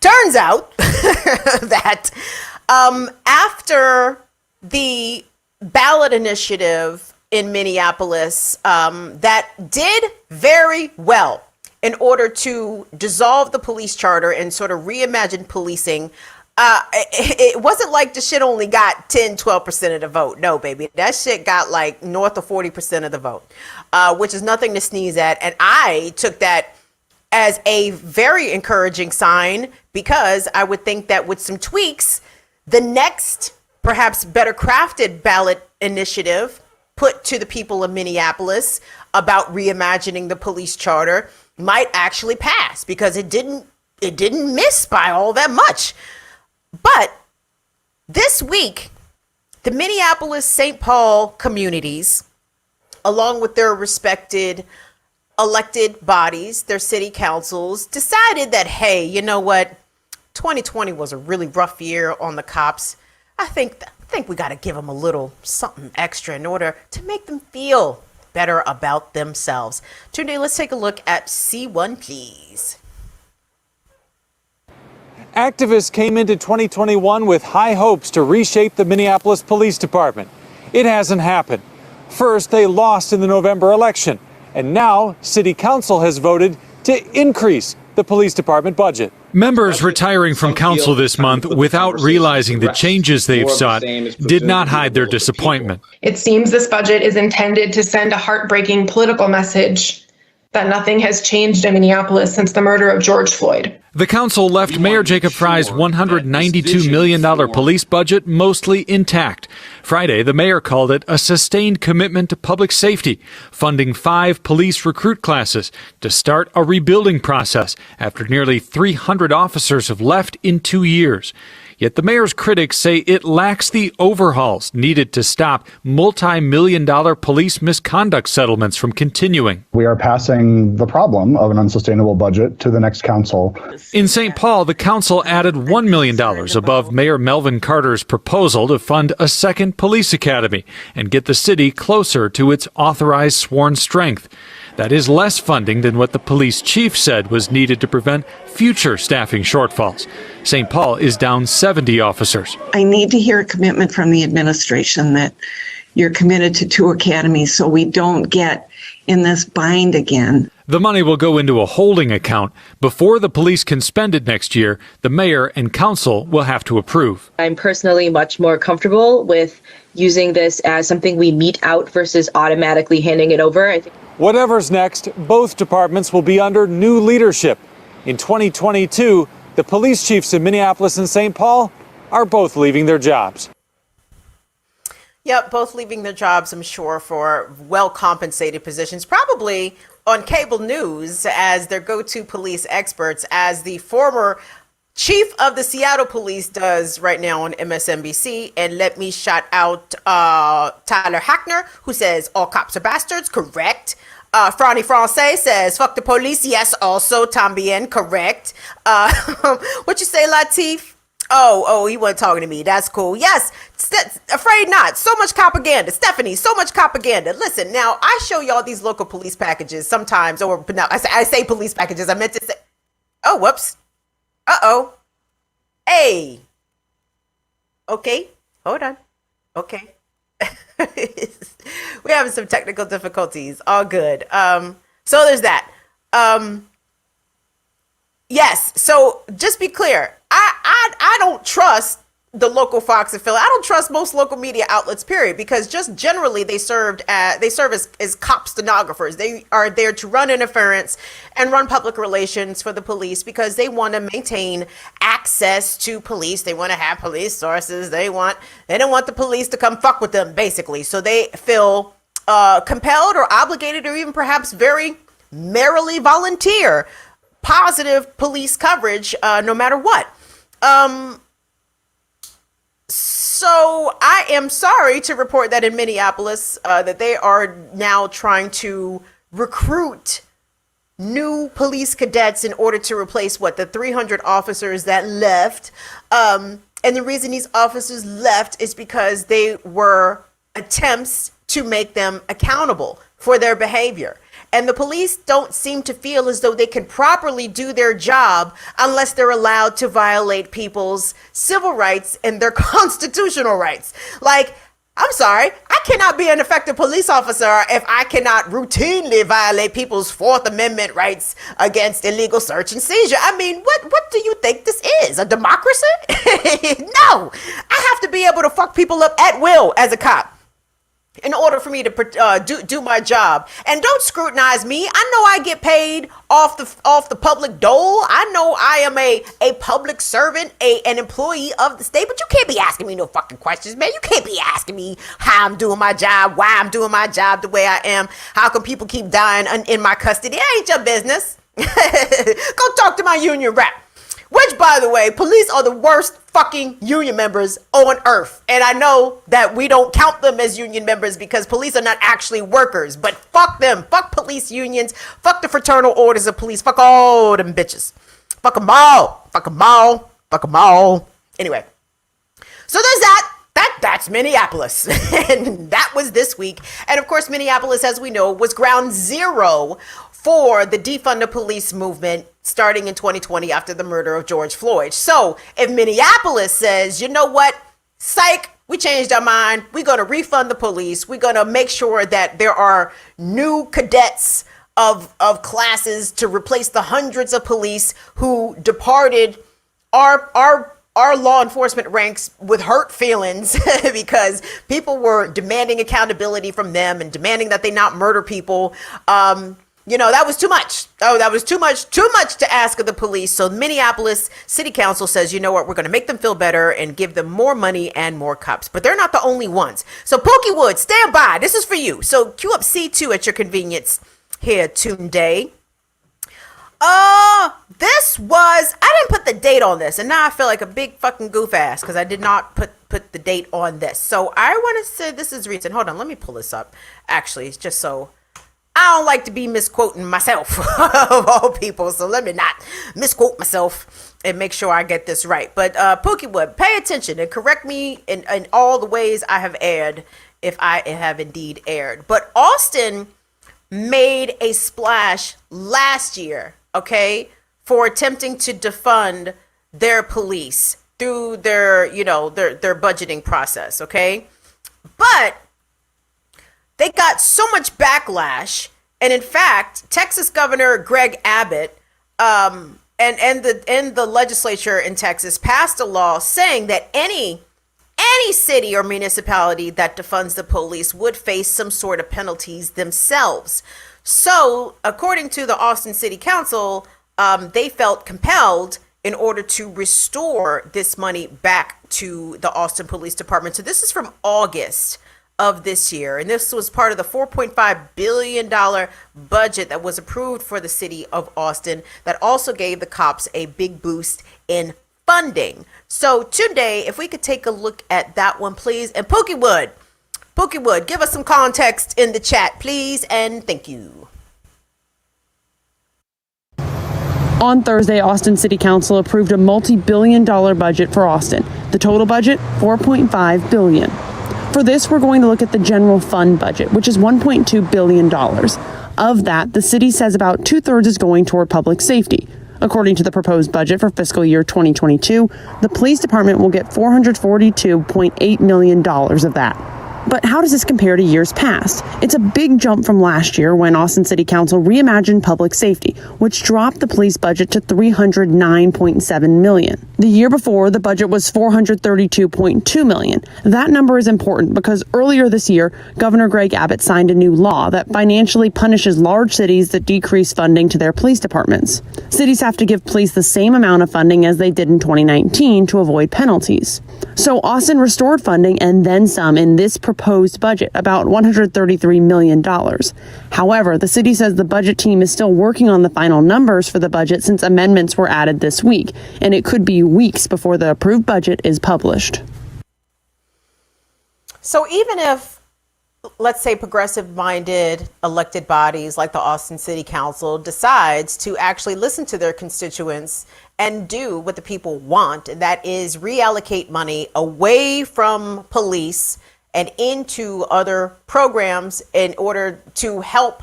turns out that after the ballot initiative in Minneapolis that did very well in order to dissolve the police charter and sort of reimagine policing, it wasn't like the shit only got 10-12% of the vote. No, baby, that shit got like north of 40% of the vote, which is nothing to sneeze at. And I took that as a very encouraging sign, because I would think that with some tweaks, the next perhaps better crafted ballot initiative put to the people of Minneapolis about reimagining the police charter might actually pass, because it didn't miss by all that much. But this week, the Minneapolis St. Paul communities, along with their respected elected bodies, their city councils, decided that, hey, you know what? 2020 was a really rough year on the cops. I think we got to give them a little something extra in order to make them feel better about themselves. Today, let's take a look at C1, please. Activists came into 2021 with high hopes to reshape the Minneapolis Police Department. It hasn't happened. First, they lost in the November election, and now City Council has voted to increase the police department budget. Members retiring from council this month without realizing the changes they've sought did not hide their disappointment. It seems this budget is intended to send a heartbreaking political message that nothing has changed in Minneapolis since the murder of George Floyd. The council left Mayor Jacob Fry's $192 million police budget mostly intact. Friday, the mayor called it a sustained commitment to public safety, funding 5 police recruit classes to start a rebuilding process after nearly 300 officers have left in 2 years. Yet the mayor's critics say it lacks the overhauls needed to stop multi-million-dollar police misconduct settlements from continuing. We are passing the problem of an unsustainable budget to the next council. In St. Paul, the council added $1 million above Mayor Melvin Carter's proposal to fund a second police academy and get the city closer to its authorized sworn strength. That is less funding than what the police chief said was needed to prevent future staffing shortfalls. St. Paul is down 70 officers. I need to hear a commitment from the administration that you're committed to 2 academies so we don't get in this bind again. The money will go into a holding account. Before the police can spend it next year, the mayor and council will have to approve. I'm personally much more comfortable with using this as something we mete out versus automatically handing it over. I think Whatever's next, both departments will be under new leadership. In 2022, the police chiefs in Minneapolis and St. Paul are both leaving their jobs. Yep, both leaving their jobs, I'm sure, for well-compensated positions, probably on cable news as their go-to police experts, as the former chief of the Seattle Police does right now on MSNBC. And let me shout out Tyler Hackner, who says all cops are bastards. Correct. Franny Francais says fuck the police. Yes, also tambien. Correct. What you say, Latif? Oh, he wasn't talking to me. That's cool. Yes, afraid not. So much propaganda. Stephanie, so much propaganda. Listen, now I show y'all these local police packages sometimes, or no, I say police packages. I meant to say, oh, whoops. Uh-oh. Hey. Okay. Hold on. Okay. We're having some technical difficulties. All good. So there's that. Yes. So just be clear. I don't trust the local Fox affiliate. I don't trust most local media outlets, period, because just generally they serve as cop stenographers. They are there to run interference and run public relations for the police because they want to maintain access to police. They want to have police sources. They don't want the police to come fuck with them, basically. So they feel compelled or obligated or even perhaps very merrily volunteer positive police coverage no matter what. So I am sorry to report that in Minneapolis, that they are now trying to recruit new police cadets in order to replace the 300 officers that left. And the reason these officers left is because they were attempts to make them accountable for their behavior. And the police don't seem to feel as though they can properly do their job unless they're allowed to violate people's civil rights and their constitutional rights. Like, I'm sorry, I cannot be an effective police officer if I cannot routinely violate people's Fourth Amendment rights against illegal search and seizure. I mean, what do you think this is? A democracy? No, I have to be able to fuck people up at will as a cop in order for me to do my job. And don't scrutinize me. I know I get paid off the public dole. I know I am a public servant, an employee of the state, but you can't be asking me no fucking questions, man. You can't be asking me how I'm doing my job, why I'm doing my job the way I am. How come people keep dying in my custody? That ain't your business. Go talk to my union rep. Which, by the way, police are the worst fucking union members on earth. And I know that we don't count them as union members because police are not actually workers. But fuck them. Fuck police unions. Fuck the fraternal orders of police. Fuck all them bitches. Fuck them all. Fuck them all. Fuck them all. Anyway. So there's that. That's Minneapolis. And that was this week. And of course, Minneapolis, as we know, was ground zero for the defund the police movement starting in 2020 after the murder of George Floyd. So if Minneapolis says, you know what, psych, we changed our mind, we're going to refund the police, we're going to make sure that there are new cadets of classes to replace the hundreds of police who departed our law enforcement ranks with hurt feelings because people were demanding accountability from them and demanding that they not murder people. That was too much. Oh, that was too much to ask of the police. So Minneapolis City Council says, you know what, we're going to make them feel better and give them more money and more cops. But they're not the only ones. So Pokey Wood, stand by. This is for you. So cue up C2 at your convenience here today. I didn't put the date on this, and now I feel like a big fucking goof ass because I did not put the date on this. So I want to say this is recent. Hold on, let me pull this up. Actually, it's just so I don't like to be misquoting myself of all people. So let me not misquote myself and make sure I get this right. But Pokewood, pay attention and correct me in all the ways I have erred if I have indeed erred. But Austin made a splash last year, okay, for attempting to defund their police through their budgeting process, okay? But they got so much backlash, and in fact, Texas Governor Greg Abbott and the legislature in Texas passed a law saying that any city or municipality that defunds the police would face some sort of penalties themselves. So, according to the Austin City Council, they felt compelled in order to restore this money back to the Austin Police Department. So this is from August of this year, and this was part of the $4.5 billion budget that was approved for the city of Austin that also gave the cops a big boost in funding. So today, if we could take a look at that one, please. And Pokewood, give us some context in the chat, please, and thank you. On Thursday, Austin City Council approved a multi-billion-dollar budget for Austin. The total budget, $4.5 billion. For this, we're going to look at the general fund budget, which is $1.2 billion. Of that, the city says about 2/3 is going toward public safety. According to the proposed budget for fiscal year 2022, the police department will get $442.8 million of that. But how does this compare to years past? It's a big jump from last year when Austin City Council reimagined public safety, which dropped the police budget to $309.7 million. The year before, the budget was $432.2 million. That number is important because earlier this year, Governor Greg Abbott signed a new law that financially punishes large cities that decrease funding to their police departments. Cities have to give police the same amount of funding as they did in 2019 to avoid penalties. So Austin restored funding and then some in this proposed budget, about $133 million. However, the city says the budget team is still working on the final numbers for the budget since amendments were added this week, and it could be weeks before the approved budget is published. So even if, let's say, progressive-minded elected bodies like the Austin City Council decides to actually listen to their constituents and do what the people want, and that is reallocate money away from police and into other programs in order to help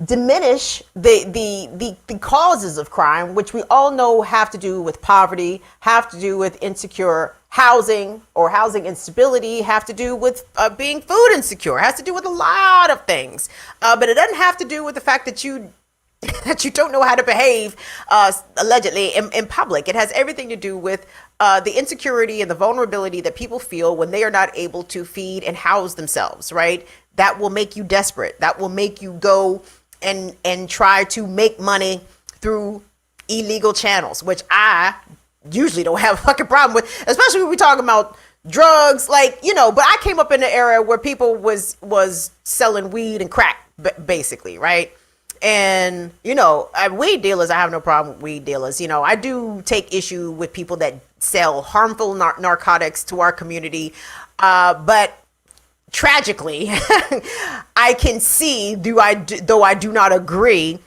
diminish the causes of crime, which we all know have to do with poverty, have to do with insecure housing or housing instability, have to do with being food insecure, has to do with a lot of things. But it doesn't have to do with the fact that you don't know how to behave, allegedly, in public. It has everything to do with the insecurity and the vulnerability that people feel when they are not able to feed and house themselves, right? That will make you desperate. That will make you go and try to make money through illegal channels, which I usually don't have a fucking problem with, especially when we're talking about drugs, but I came up in an era where people was selling weed and crack, basically, right? And, weed dealers, I have no problem with weed dealers. I do take issue with people that sell harmful narcotics to our community. But tragically, I can see, though I do not agree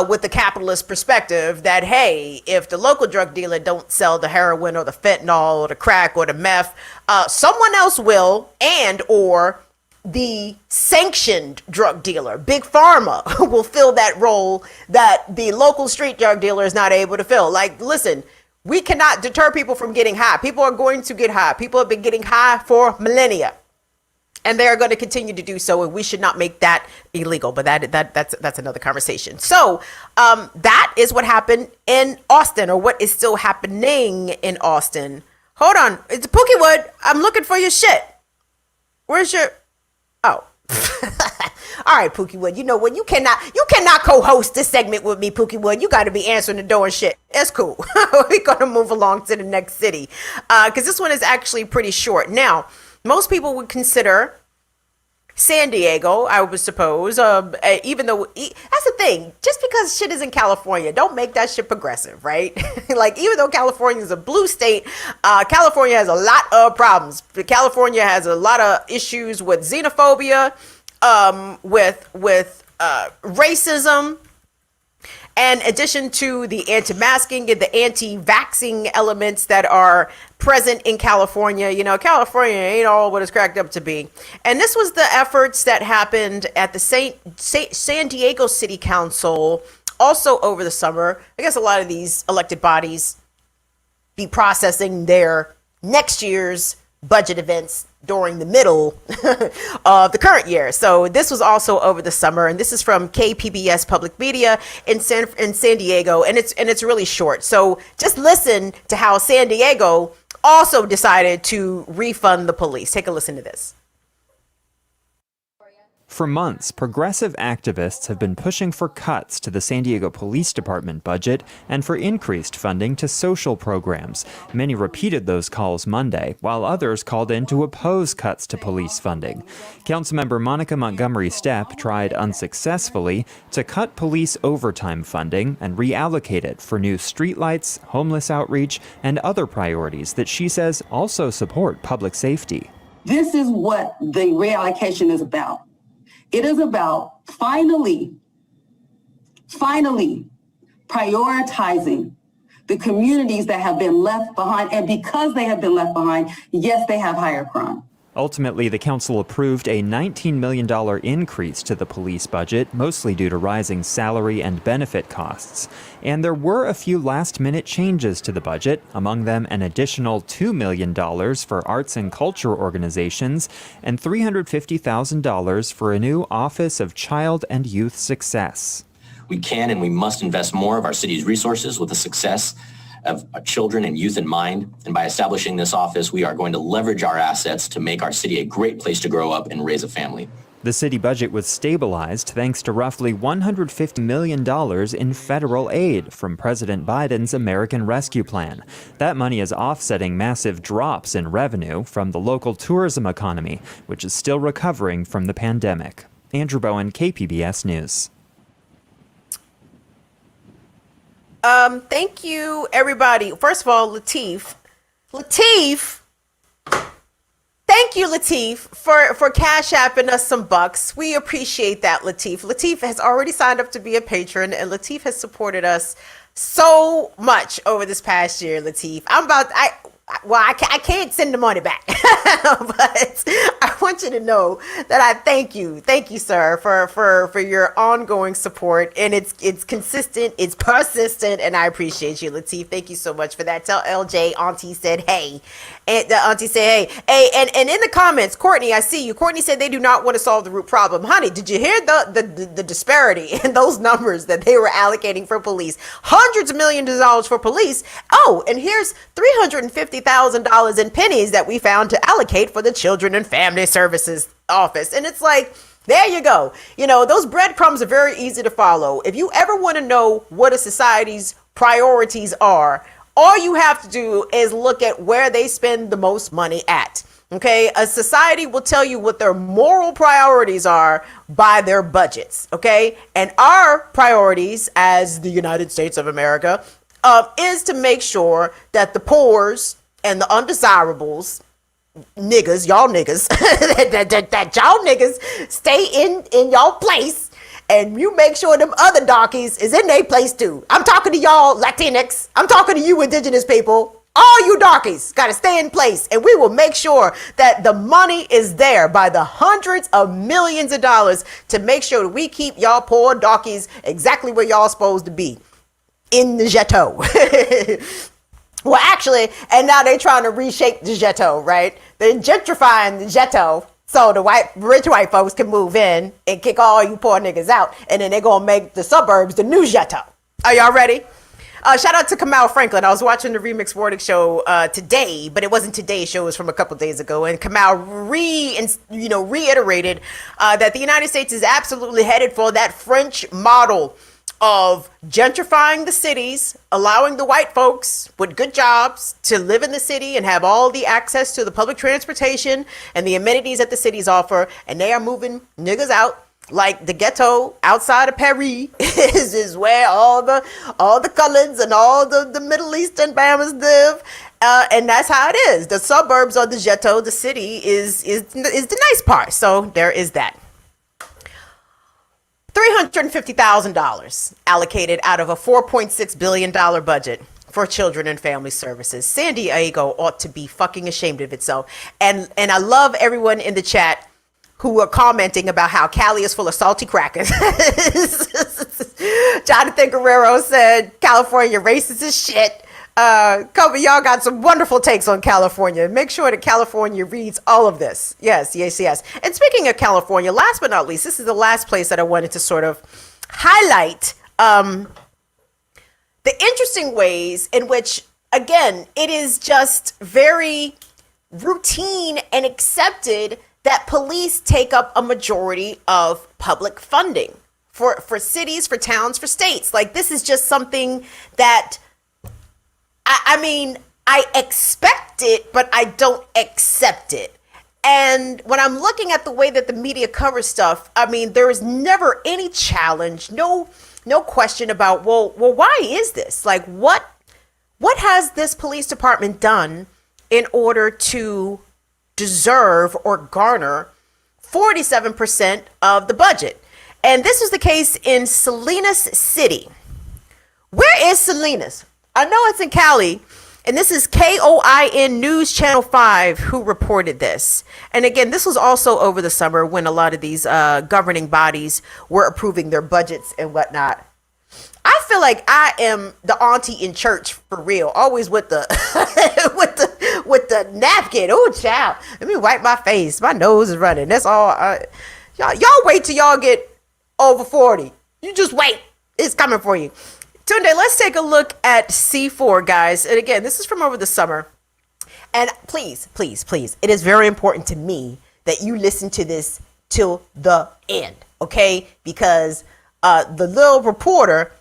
with the capitalist perspective that, hey, if the local drug dealer don't sell the heroin or the fentanyl or the crack or the meth, someone else will, and or the sanctioned drug dealer. Big Pharma will fill that role that the local street drug dealer is not able to fill. Like, listen, we cannot deter people from getting high. People are going to get high. People have been getting high for millennia, and they are going to continue to do so, and we should not make that illegal. But that's another conversation. So that is what happened in Austin, or what is still happening in Austin. Hold on. It's Pookie Wood. I'm looking for your shit. Where's your... Oh. All right, Pookie Wood. You know what? You cannot co-host this segment with me, Pookie Wood. You got to be answering the door and shit. It's cool. We're going to move along to the next city because this one is actually pretty short. Now, most people would consider San Diego, I would suppose, even though that's the thing, just because shit is in California, don't make that shit progressive, right? Like, even though California is a blue state, California has a lot of problems. California has a lot of issues with xenophobia, with racism, and in addition to the anti-masking and the anti-vaxxing elements that are present in California. You know, California ain't all what it's cracked up to be. And this was the efforts that happened at the San Diego City Council also over the summer. I guess a lot of these elected bodies be processing their next year's budget events during the middle of the current year. So this was also over the summer, and this is from KPBS Public Media in San Diego, and it's really short. So just listen to how San Diego also decided to refund the police. Take a listen to this. For months, progressive activists have been pushing for cuts to the San Diego Police Department budget and for increased funding to social programs. Many repeated those calls Monday, while others called in to oppose cuts to police funding. Councilmember Monica Montgomery Stepp tried unsuccessfully to cut police overtime funding and reallocate it for new streetlights, homeless outreach, and other priorities that she says also support public safety. This is what the reallocation is about. It is about finally prioritizing the communities that have been left behind. And because they have been left behind, yes, they have higher crime. Ultimately, the council approved a $19 million increase to the police budget, mostly due to rising salary and benefit costs. And there were a few last-minute changes to the budget, among them an additional $2 million for arts and culture organizations and $350,000 for a new Office of Child and Youth Success. We can and we must invest more of our city's resources with the success of children and youth in mind. And by establishing this office, we are going to leverage our assets to make our city a great place to grow up and raise a family. The city budget was stabilized thanks to roughly $150 million in federal aid from President Biden's American Rescue Plan. That money is offsetting massive drops in revenue from the local tourism economy, which is still recovering from the pandemic. Andrew Bowen, KPBS News. Thank you, everybody. First of all, Lateef, thank you, Lateef, for Cash Apping us some bucks. We appreciate that, Lateef. Lateef has already signed up to be a patron, and Lateef has supported us so much over this past year, Lateef. I can't send the money back, but I want you to know that I thank you, sir, for your ongoing support, and it's consistent, it's persistent, and I appreciate you, Lateef. Thank you so much for that. Tell LJ Auntie said hey, and the Auntie said hey, and in the comments, Courtney, I see you. Courtney said they do not want to solve the root problem. Honey, did you hear the disparity in those numbers that they were allocating for police? Hundreds of millions of dollars for police. Oh, and here's $350,000 in pennies that we found to allocate for the Children and Family Services Office. And it's like, there you go. You know, those breadcrumbs are very easy to follow. If you ever want to know what a society's priorities are, all you have to do is look at where they spend the most money at. Okay, a society will tell you what their moral priorities are by their budgets. Okay, and our priorities as the United States of America is to make sure that the poors and the undesirables, y'all niggas, that y'all niggas stay in y'all place, and you make sure them other darkies is in their place too. I'm talking to y'all Latinx. I'm talking to you indigenous people. All you darkies got to stay in place, and we will make sure that the money is there by the hundreds of millions of dollars to make sure that we keep y'all poor darkies exactly where y'all supposed to be, in the ghetto. Well, actually, and now they're trying to reshape the ghetto, right? They're gentrifying the ghetto so the rich white folks can move in and kick all you poor niggas out, and then they're gonna make the suburbs the new ghetto. Are y'all ready? Shout out to Kamau Franklin. I was watching the Remix Wardick show today, but it wasn't today's show. It was from a couple days ago. And Kamau reiterated that the United States is absolutely headed for that French model of gentrifying the cities, allowing the white folks with good jobs to live in the city and have all the access to the public transportation and the amenities that the cities offer. And they are moving niggas out. Like the ghetto outside of Paris is where all the colors and all the Middle Eastern Bammers live, and that's how it is. The suburbs of the ghetto, the city is the nice part. So there is that. $350,000 allocated out of a $4.6 billion budget for children and family services. San Diego ought to be fucking ashamed of itself. And I love everyone in the chat who are commenting about how Cali is full of salty crackers. Jonathan Guerrero said, California racist as shit. Kobe, y'all got some wonderful takes on California. Make sure that California reads all of this. Yes. And speaking of California, last but not least, this is the last place that I wanted to sort of highlight the interesting ways in which, again, it is just very routine and accepted that police take up a majority of public funding for cities, for towns, for states. Like, this is just something that, I mean, I expect it, but I don't accept it. And when I'm looking at the way that the media covers stuff, I mean, there is never any challenge, no question about, well, why is this? Like, what has this police department done in order to deserve or garner 47% of the budget? And this was the case in Salinas City. Where is Salinas? I know it's in Cali, and this is KOIN News Channel 5 who reported this. And again, this was also over the summer when a lot of these governing bodies were approving their budgets and whatnot. I feel like I am the auntie in church for real, always with the with the napkin. Oh, child, let me wipe my face. My nose is running. That's all. Y'all wait till y'all get over 40. You just wait. It's coming for you. Tunde, let's take a look at C4, guys. And again, this is from over the summer. And please, it is very important to me that you listen to this till the end, okay? Because the little reporter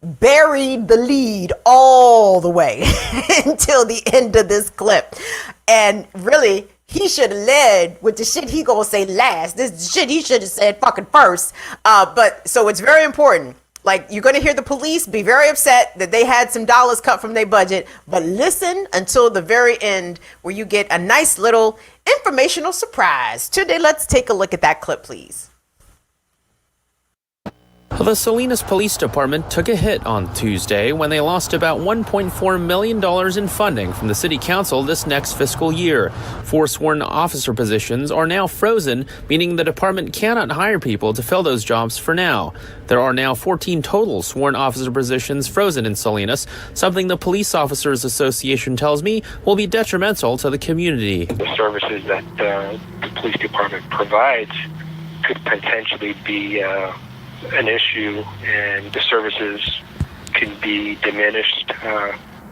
buried the lead all the way until the end of this clip. And really, he should have led with the shit he gonna say last. This is shit he should have said fucking first. But so it's very important. Like, you're going to hear the police be very upset that they had some dollars cut from their budget, but listen until the very end where you get a nice little informational surprise. Today, let's take a look at that clip, please. The Salinas Police Department took a hit on Tuesday when they lost about $1.4 million in funding from the City Council this next fiscal year. 4 sworn officer positions are now frozen, meaning the department cannot hire people to fill those jobs for now. There are now 14 total sworn officer positions frozen in Salinas, something the Police Officers Association tells me will be detrimental to the community. The services that the police department provides could potentially be an issue, and the services can be diminished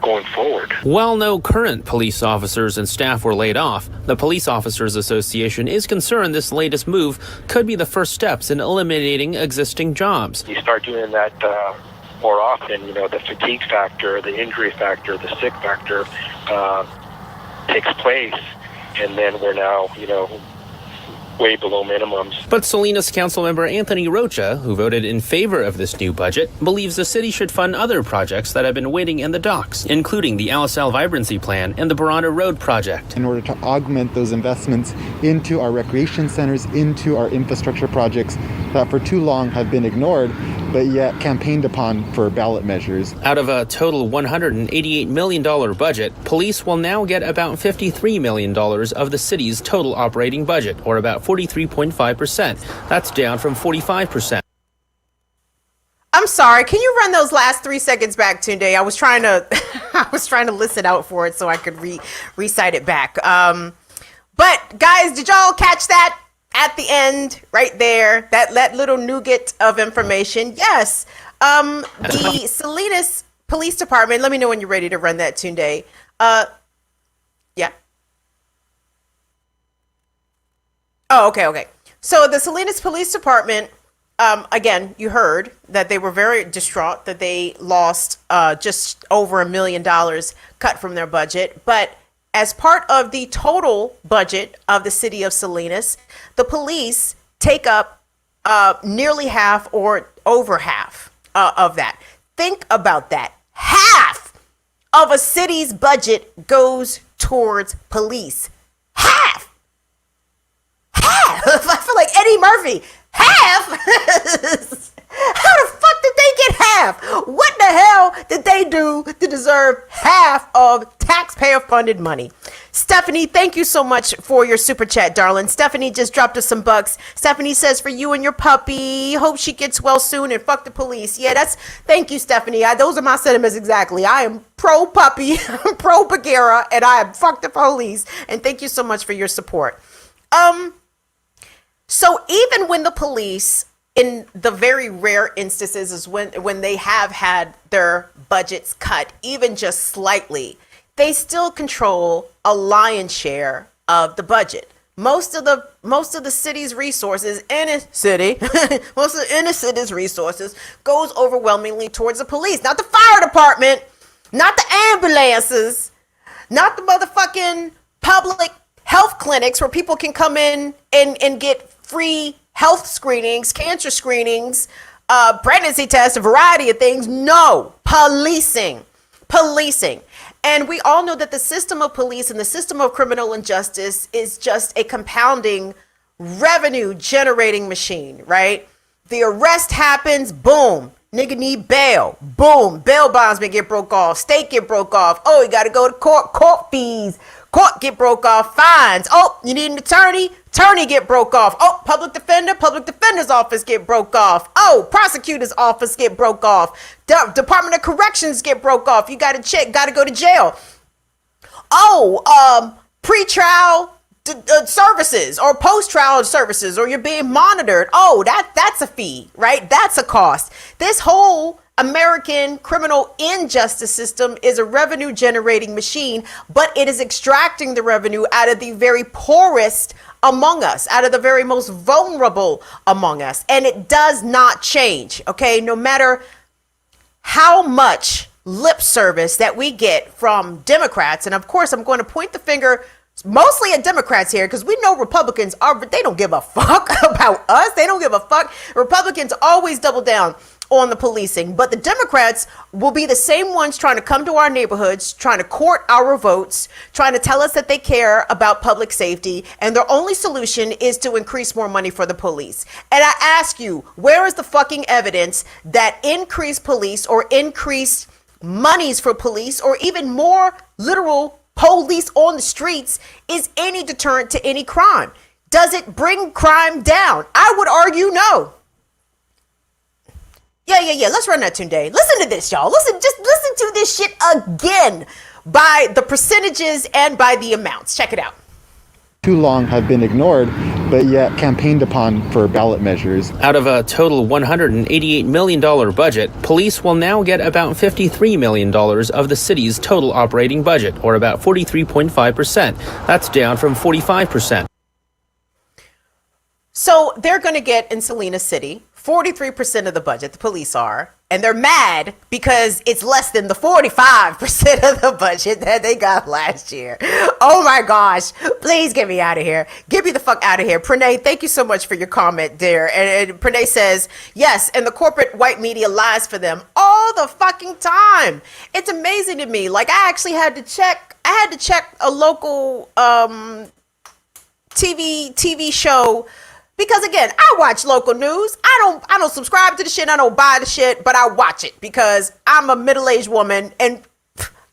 going forward. While no current police officers and staff were laid off, the Police Officers Association is concerned this latest move could be the first steps in eliminating existing jobs. You start doing that more often, the fatigue factor, the injury factor, the sick factor takes place, and then we're now, way below minimums. But Salinas Councilmember Anthony Rocha, who voted in favor of this new budget, believes the city should fund other projects that have been waiting in the docks, including the Alisal Vibrancy Plan and the Baranda Road project. In order to augment those investments into our recreation centers, into our infrastructure projects that for too long have been ignored, but yet campaigned upon for ballot measures. Out of a total $188 million budget, police will now get about $53 million of the city's total operating budget, or about 43.5%. That's down from 45%. I'm sorry. Can you run those last 3 seconds back, Tunde? I was trying to listen out for it so I could recite it back. But guys, did y'all catch that at the end right there? That little nugget of information. Yes. The Salinas Police Department. Let me know when you're ready to run that, Tunde. Yeah. Oh, okay. So the Salinas Police Department. Again, you heard that they were very distraught that they lost just over $1 million cut from their budget. But as part of the total budget of the city of Salinas, the police take up nearly half or over half of that. Think about that. Half of a city's budget goes towards police. Half. I feel like Eddie Murphy. Half? How the fuck did they get half? What the hell did they do to deserve half of taxpayer-funded money? Stephanie, thank you so much for your super chat, darling. Stephanie just dropped us some bucks. Stephanie says, for you and your puppy, hope she gets well soon and fuck the police. Yeah, thank you, Stephanie. Those are my sentiments exactly. I am pro puppy, pro Bagheera, and I am fuck the police. And thank you so much for your support. So even when the police, in the very rare instances is when they have had their budgets cut, even just slightly, they still control a lion's share of the budget. Most of the city's resources most of the inner city's resources goes overwhelmingly towards the police, not the fire department, not the ambulances, not the motherfucking public health clinics where people can come in and get free health screenings, cancer screenings, pregnancy tests, a variety of things. No, policing. And we all know that the system of police and the system of criminal injustice is just a compounding revenue generating machine, right? The arrest happens, boom. Nigga need bail. Boom. Bail bondsman get broke off. State get broke off. Oh, you got to go to court. Court fees. Court get broke off. Fines. Oh, you need an attorney. Attorney get broke off. Oh, public defender's office get broke off. Oh, prosecutor's office get broke off. Department of Corrections get broke off. You got to go to jail. Oh, pre-trial services or post-trial services, or you're being monitored. Oh, that's a fee, right? That's a cost. This whole American criminal injustice system is a revenue generating machine, but it is extracting the revenue out of the very poorest among us, out of the very most vulnerable among us. And it does not change, okay? No matter how much lip service that we get from Democrats, and of course, I'm going to point the finger mostly at Democrats here, because we know Republicans they don't give a fuck about us. They don't give a fuck. Republicans always double down on the policing, but the Democrats will be the same ones trying to come to our neighborhoods, trying to court our votes, trying to tell us that they care about public safety, and their only solution is to increase more money for the police. And I ask you, where is the fucking evidence that increased police or increased monies for police or even more literal police on the streets is any deterrent to any crime? Does it bring crime down? I would argue no. Yeah. Let's run that today. Listen to this, y'all. Listen to this shit again by the percentages and by the amounts. Check it out. Too long have been ignored, but yet campaigned upon for ballot measures. Out of a total $188 million budget, police will now get about $53 million of the city's total operating budget, or about 43.5%. That's down from 45%. So they're going to get in Salinas City 43% of the budget, the police are, and they're mad because it's less than the 45% of the budget that they got last year. Oh my gosh, please get me out of here. Get me the fuck out of here. Pranay, thank you so much for your comment there. And Pranay says, yes, and the corporate white media lies for them all the fucking time. It's amazing to me. Like I had to check a local TV show Because again, I watch local news. I don't subscribe to the shit. I don't buy the shit, but I watch it because I'm a middle-aged woman and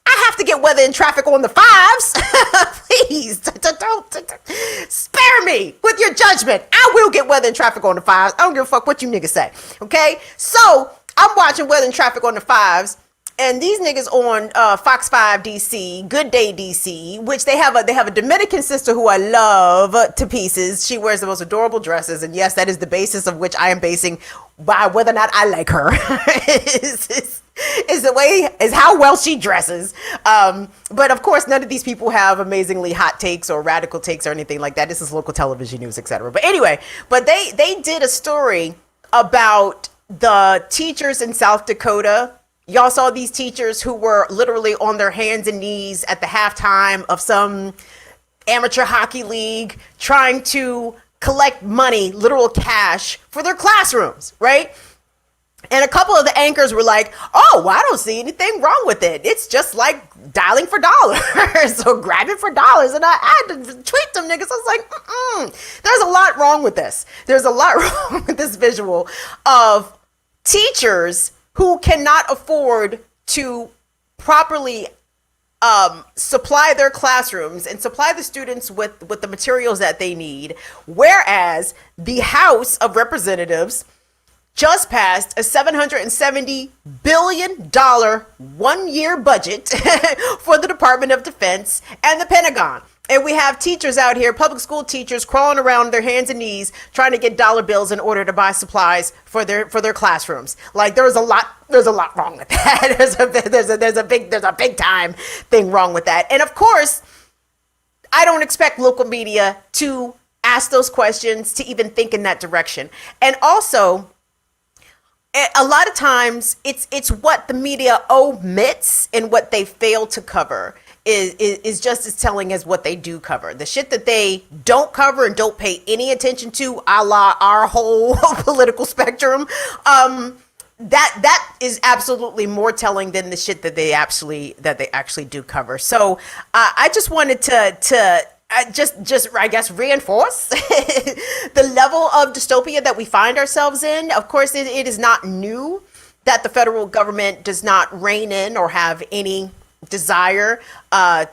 I have to get weather and traffic on the fives. Please, don't spare me with your judgment. I will get weather and traffic on the fives. I don't give a fuck what you niggas say. Okay? So I'm watching weather and traffic on the fives. And these niggas on Fox 5 DC, Good Day DC, which they have a Dominican sister who I love to pieces. She wears the most adorable dresses, and yes, that is the basis of which I am basing by whether or not I like her. is how well she dresses. But of course, none of these people have amazingly hot takes or radical takes or anything like that. This is local television news, etc. But anyway, they did a story about the teachers in South Dakota. Y'all saw these teachers who were literally on their hands and knees at the halftime of some amateur hockey league trying to collect money, literal cash, for their classrooms, right? And a couple of the anchors were like, oh, well, I don't see anything wrong with it. It's just like dialing for dollars or grabbing for dollars. And I had to tweet them niggas. I was like, there's a lot wrong with this. There's a lot wrong with this visual of teachers who cannot afford to properly supply their classrooms and supply the students with the materials that they need, whereas the House of Representatives just passed a $770 billion one-year budget for the Department of Defense and the Pentagon. And we have teachers out here, public school teachers, crawling around their hands and knees trying to get dollar bills in order to buy supplies for their classrooms. Like there's a lot wrong with that. there's a big time thing wrong with that. And of course, I don't expect local media to ask those questions, to even think in that direction. And also, a lot of times it's what the media omits and what they fail to cover is just as telling as what they do cover. The shit that they don't cover and don't pay any attention to, a la our whole political spectrum, that is absolutely more telling than the shit that they actually do cover. So I just wanted to I guess reinforce the level of dystopia that we find ourselves in. Of course, it is not new that the federal government does not rein in or have any desire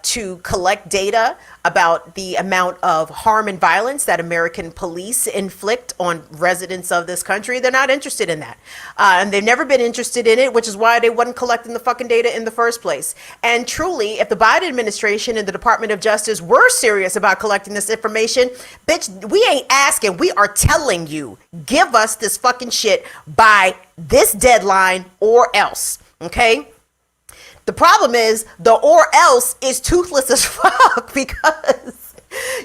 to collect data about the amount of harm and violence that American police inflict on residents of this country. They're not interested in that. And they've never been interested in it, which is why they wasn't collecting the fucking data in the first place. And truly, if the Biden administration and the Department of Justice were serious about collecting this information, bitch, we ain't asking, we are telling you, give us this fucking shit by this deadline or else, okay? The problem is the or else is toothless as fuck because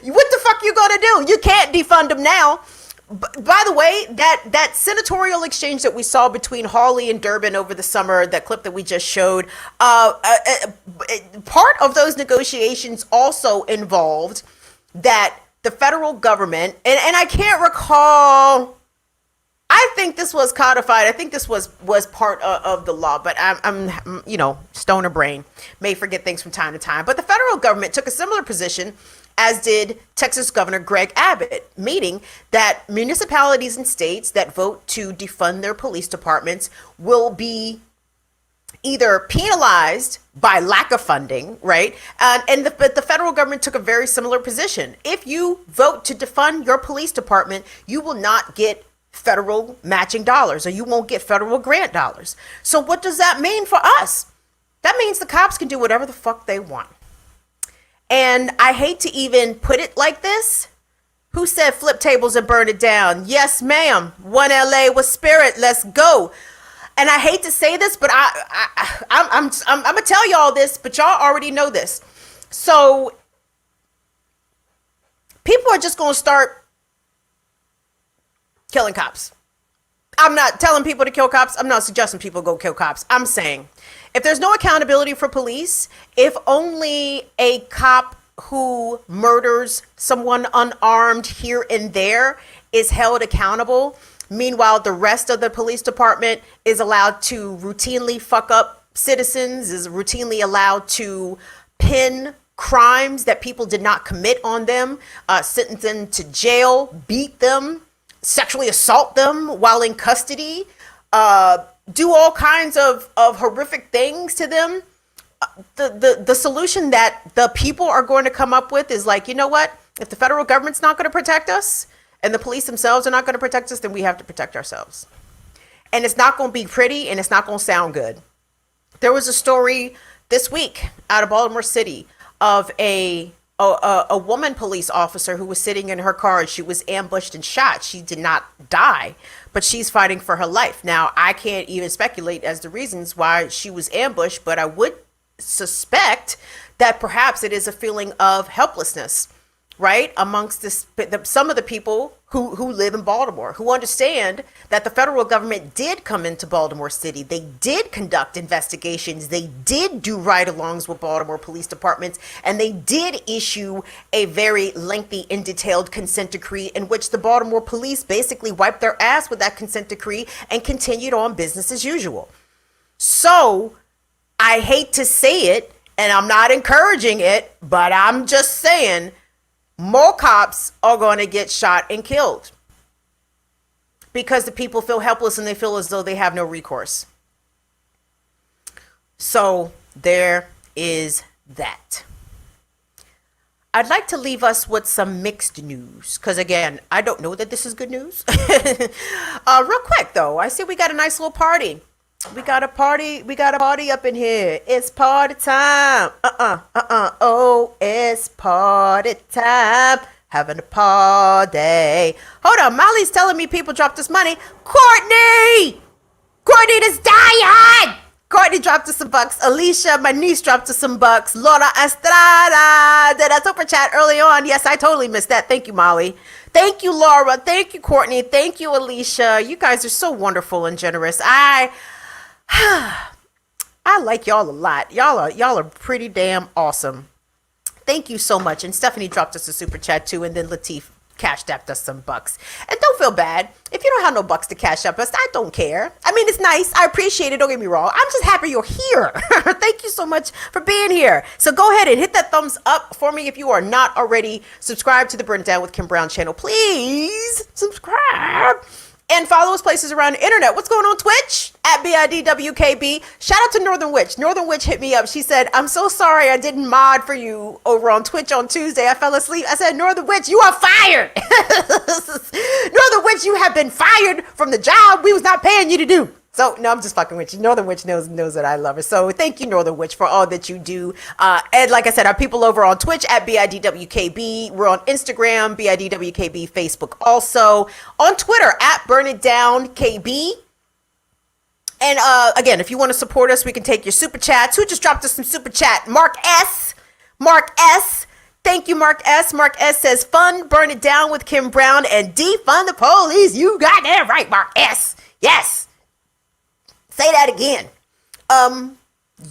what the fuck you gonna do? You can't defund them now. By the way, that senatorial exchange that we saw between Hawley and Durbin over the summer, that clip that we just showed, part of those negotiations also involved that the federal government, and I can't recall, I think this was codified. I think this was part of the law, but I'm stoner brain, may forget things from time to time. But the federal government took a similar position, as did Texas Governor Greg Abbott, meaning that municipalities and states that vote to defund their police departments will be either penalized by lack of funding, right? But the federal government took a very similar position. If you vote to defund your police department, you will not get federal matching dollars, or you won't get federal grant dollars. So what does that mean for us? That means the cops can do whatever the fuck they want. And I hate to even put it like this. Who said flip tables and burn it down? Yes, ma'am. One LA with spirit. Let's go. And I hate to say this, but I'm gonna tell y'all this, but y'all already know this. So people are just gonna start killing cops. I'm not telling people to kill cops. I'm not suggesting people go kill cops. I'm saying if there's no accountability for police, if only a cop who murders someone unarmed here and there is held accountable, meanwhile the rest of the police department is allowed to routinely fuck up citizens, is routinely allowed to pin crimes that people did not commit on them, sentence them to jail, beat them, sexually assault them while in custody, do all kinds of horrific things to them. The solution that the people are going to come up with is like, you know what? If the federal government's not going to protect us and the police themselves are not going to protect us, then we have to protect ourselves. And it's not going to be pretty and it's not going to sound good. There was a story this week out of Baltimore City of a woman police officer who was sitting in her car and she was ambushed and shot. She did not die, but she's fighting for her life. Now, I can't even speculate as the reasons why she was ambushed, but I would suspect that perhaps it is a feeling of helplessness, right? Amongst some of the people who live in Baltimore, who understand that the federal government did come into Baltimore City. They did conduct investigations. They did do ride-alongs with Baltimore police departments, and they did issue a very lengthy and detailed consent decree in which the Baltimore police basically wiped their ass with that consent decree and continued on business as usual. So I hate to say it, and I'm not encouraging it, but I'm just saying more cops are going to get shot and killed because the people feel helpless and they feel as though they have no recourse. So there is that. I'd like to leave us with some mixed news because, again, I don't know that this is good news. Real quick, though, I see we got a nice little party. We got a party up in here. It's party time. Oh, it's party time. Having a party. Hold on, Molly's telling me people dropped us money. Courtney, this dying. Courtney dropped us some bucks. Alicia, my niece, dropped us some bucks. Laura Estrada did a super chat early on. Yes, I totally missed that. Thank you, Molly. Thank you, Laura. Thank you, Courtney. Thank you, Alicia. You guys are so wonderful and generous. I like y'all a lot. Y'all are pretty damn awesome. Thank you so much. And Stephanie dropped us a super chat too, and then Latif cashed apped us some bucks. And don't feel bad if you don't have no bucks to cash up us. I don't care. I mean, it's nice. I appreciate it. Don't get me wrong. I'm just happy you're here. Thank you so much for being here. So go ahead and hit that thumbs up for me if you are not already subscribed to the Burn It Down with Kim Brown channel. Please subscribe. And follow us places around the internet. What's going on Twitch? At BIDWKB. Shout out to Northern Witch. Northern Witch hit me up. She said, I'm so sorry I didn't mod for you over on Twitch on Tuesday. I fell asleep. I said, Northern Witch, you are fired. Northern Witch, you have been fired from the job we was not paying you to do. So, no, I'm just fucking with you. Northern Witch knows that I love her. So, thank you, Northern Witch, for all that you do. And like I said, our people over on Twitch at BIDWKB. We're on Instagram, BIDWKB, Facebook also. On Twitter, at Burn It Down KB. And again, if you want to support us, we can take your super chats. Who just dropped us some super chat? Mark S. Thank you, Mark S. Mark S says, fun, burn it down with Kim Brown and defund the police. You got that right, Mark S. Yes. Say that again.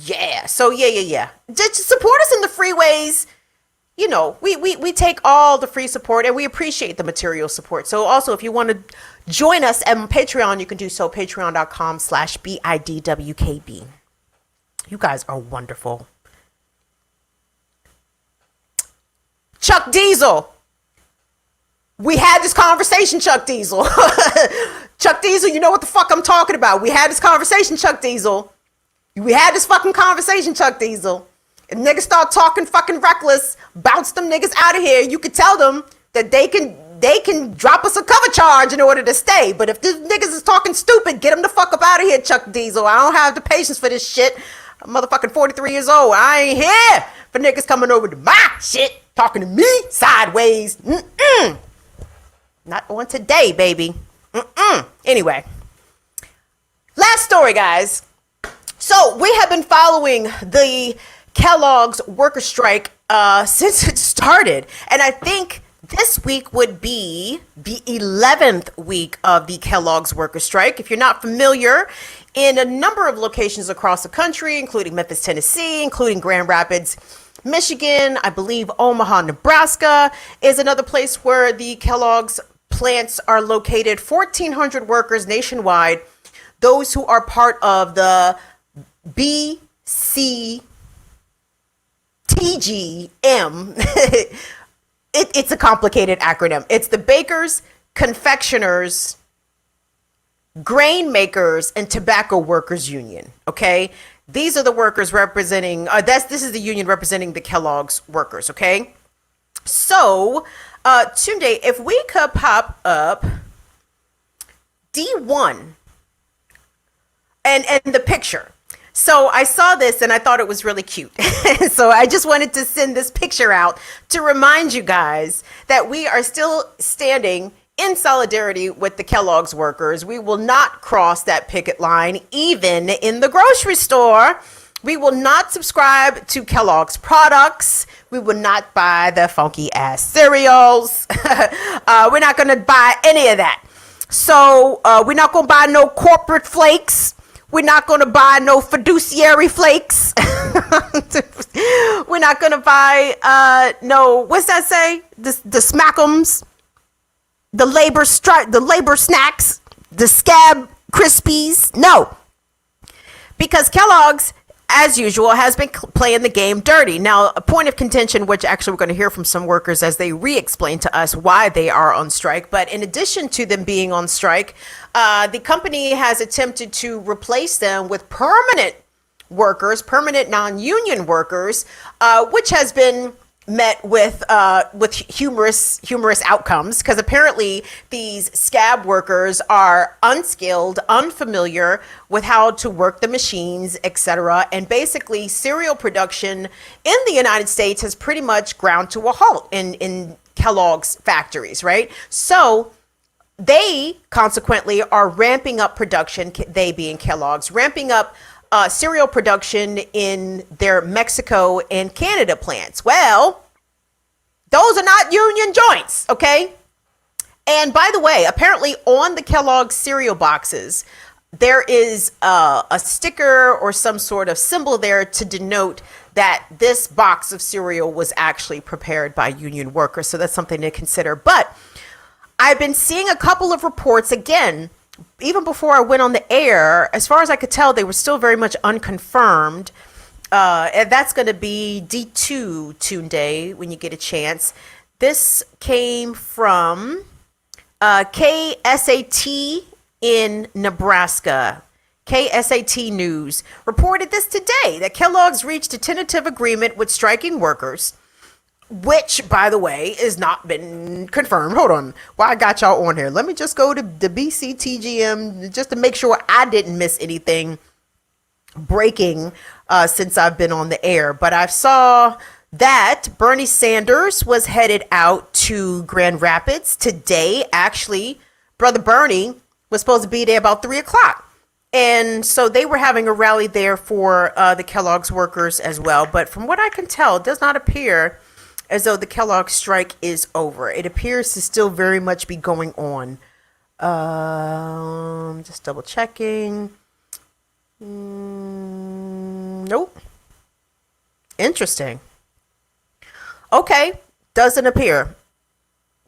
Yeah. So yeah. Just support us in the free ways. You know, we take all the free support and we appreciate the material support. So also, if you want to join us on Patreon, you can do so. Patreon.com/BIDWKB. You guys are wonderful. Chuck Diesel. We had this conversation, Chuck Diesel. Chuck Diesel, you know what the fuck I'm talking about. We had this conversation, Chuck Diesel. We had this fucking conversation, Chuck Diesel. If niggas start talking fucking reckless, bounce them niggas out of here, you could tell them that they can drop us a cover charge in order to stay. But if these niggas is talking stupid, get them the fuck up out of here, Chuck Diesel. I don't have the patience for this shit. I'm motherfucking 43 years old. I ain't here for niggas coming over to my shit, talking to me sideways. Not on today, baby. Anyway, last story, guys. So we have been following the Kellogg's worker strike since it started. And I think this week would be the 11th week of the Kellogg's worker strike. If you're not familiar, in a number of locations across the country, including Memphis, Tennessee, including Grand Rapids, Michigan, I believe Omaha, Nebraska is another place where the Kellogg's plants are located. 1,400 workers nationwide, those who are part of the BCTGM. It's a complicated acronym. It's the Bakers, confectioners, grain makers, and tobacco workers union. Okay, these are the workers representing. This is the union representing the Kellogg's workers. Okay, so Tunde, if we could pop up D1 and the picture. So I saw this and I thought it was really cute. So I just wanted to send this picture out to remind you guys that we are still standing in solidarity with the Kellogg's workers. We will not cross that picket line, even in the grocery store. We will not subscribe to Kellogg's products. We will not buy the funky ass cereals. We're not going to buy any of that. So we're not going to buy no corporate flakes. We're not going to buy no fiduciary flakes. We're not going to buy no, what's that say? The Smack'ems, the labor snacks, the Scab Krispies. No, because Kellogg's, as usual, has been playing the game dirty. Now, a point of contention, which actually we're going to hear from some workers as they re-explain to us why they are on strike. But in addition to them being on strike, the company has attempted to replace them with permanent workers, permanent non-union workers, which has been met with humorous outcomes, because apparently these scab workers are unskilled, unfamiliar with how to work the machines, etc. And basically cereal production in the United States has pretty much ground to a halt in Kellogg's factories, right? So they consequently are ramping up production, they being Kellogg's, ramping up cereal production in their Mexico and Canada plants. Well, those are not union joints, okay? And by the way, apparently on the Kellogg cereal boxes, there is a sticker or some sort of symbol there to denote that this box of cereal was actually prepared by union workers. So that's something to consider. But I've been seeing a couple of reports, again, even before I went on the air. As far as I could tell, they were still very much unconfirmed. And that's going to be D2 Tunde when you get a chance. This came from KSAT in Nebraska. KSAT News reported this today, that Kellogg's reached a tentative agreement with striking workers, which, by the way, has not been confirmed. Hold on. While I got y'all on here, let me just go to the BCTGM just to make sure I didn't miss anything breaking since I've been on the air. But I saw that Bernie Sanders was headed out to Grand Rapids today. Actually, Brother Bernie was supposed to be there about 3 o'clock. And so they were having a rally there for the Kellogg's workers as well. But from what I can tell, it does not appear as though the Kellogg strike is over. It appears to still very much be going on. Just double checking. Nope. Interesting. Okay. Doesn't appear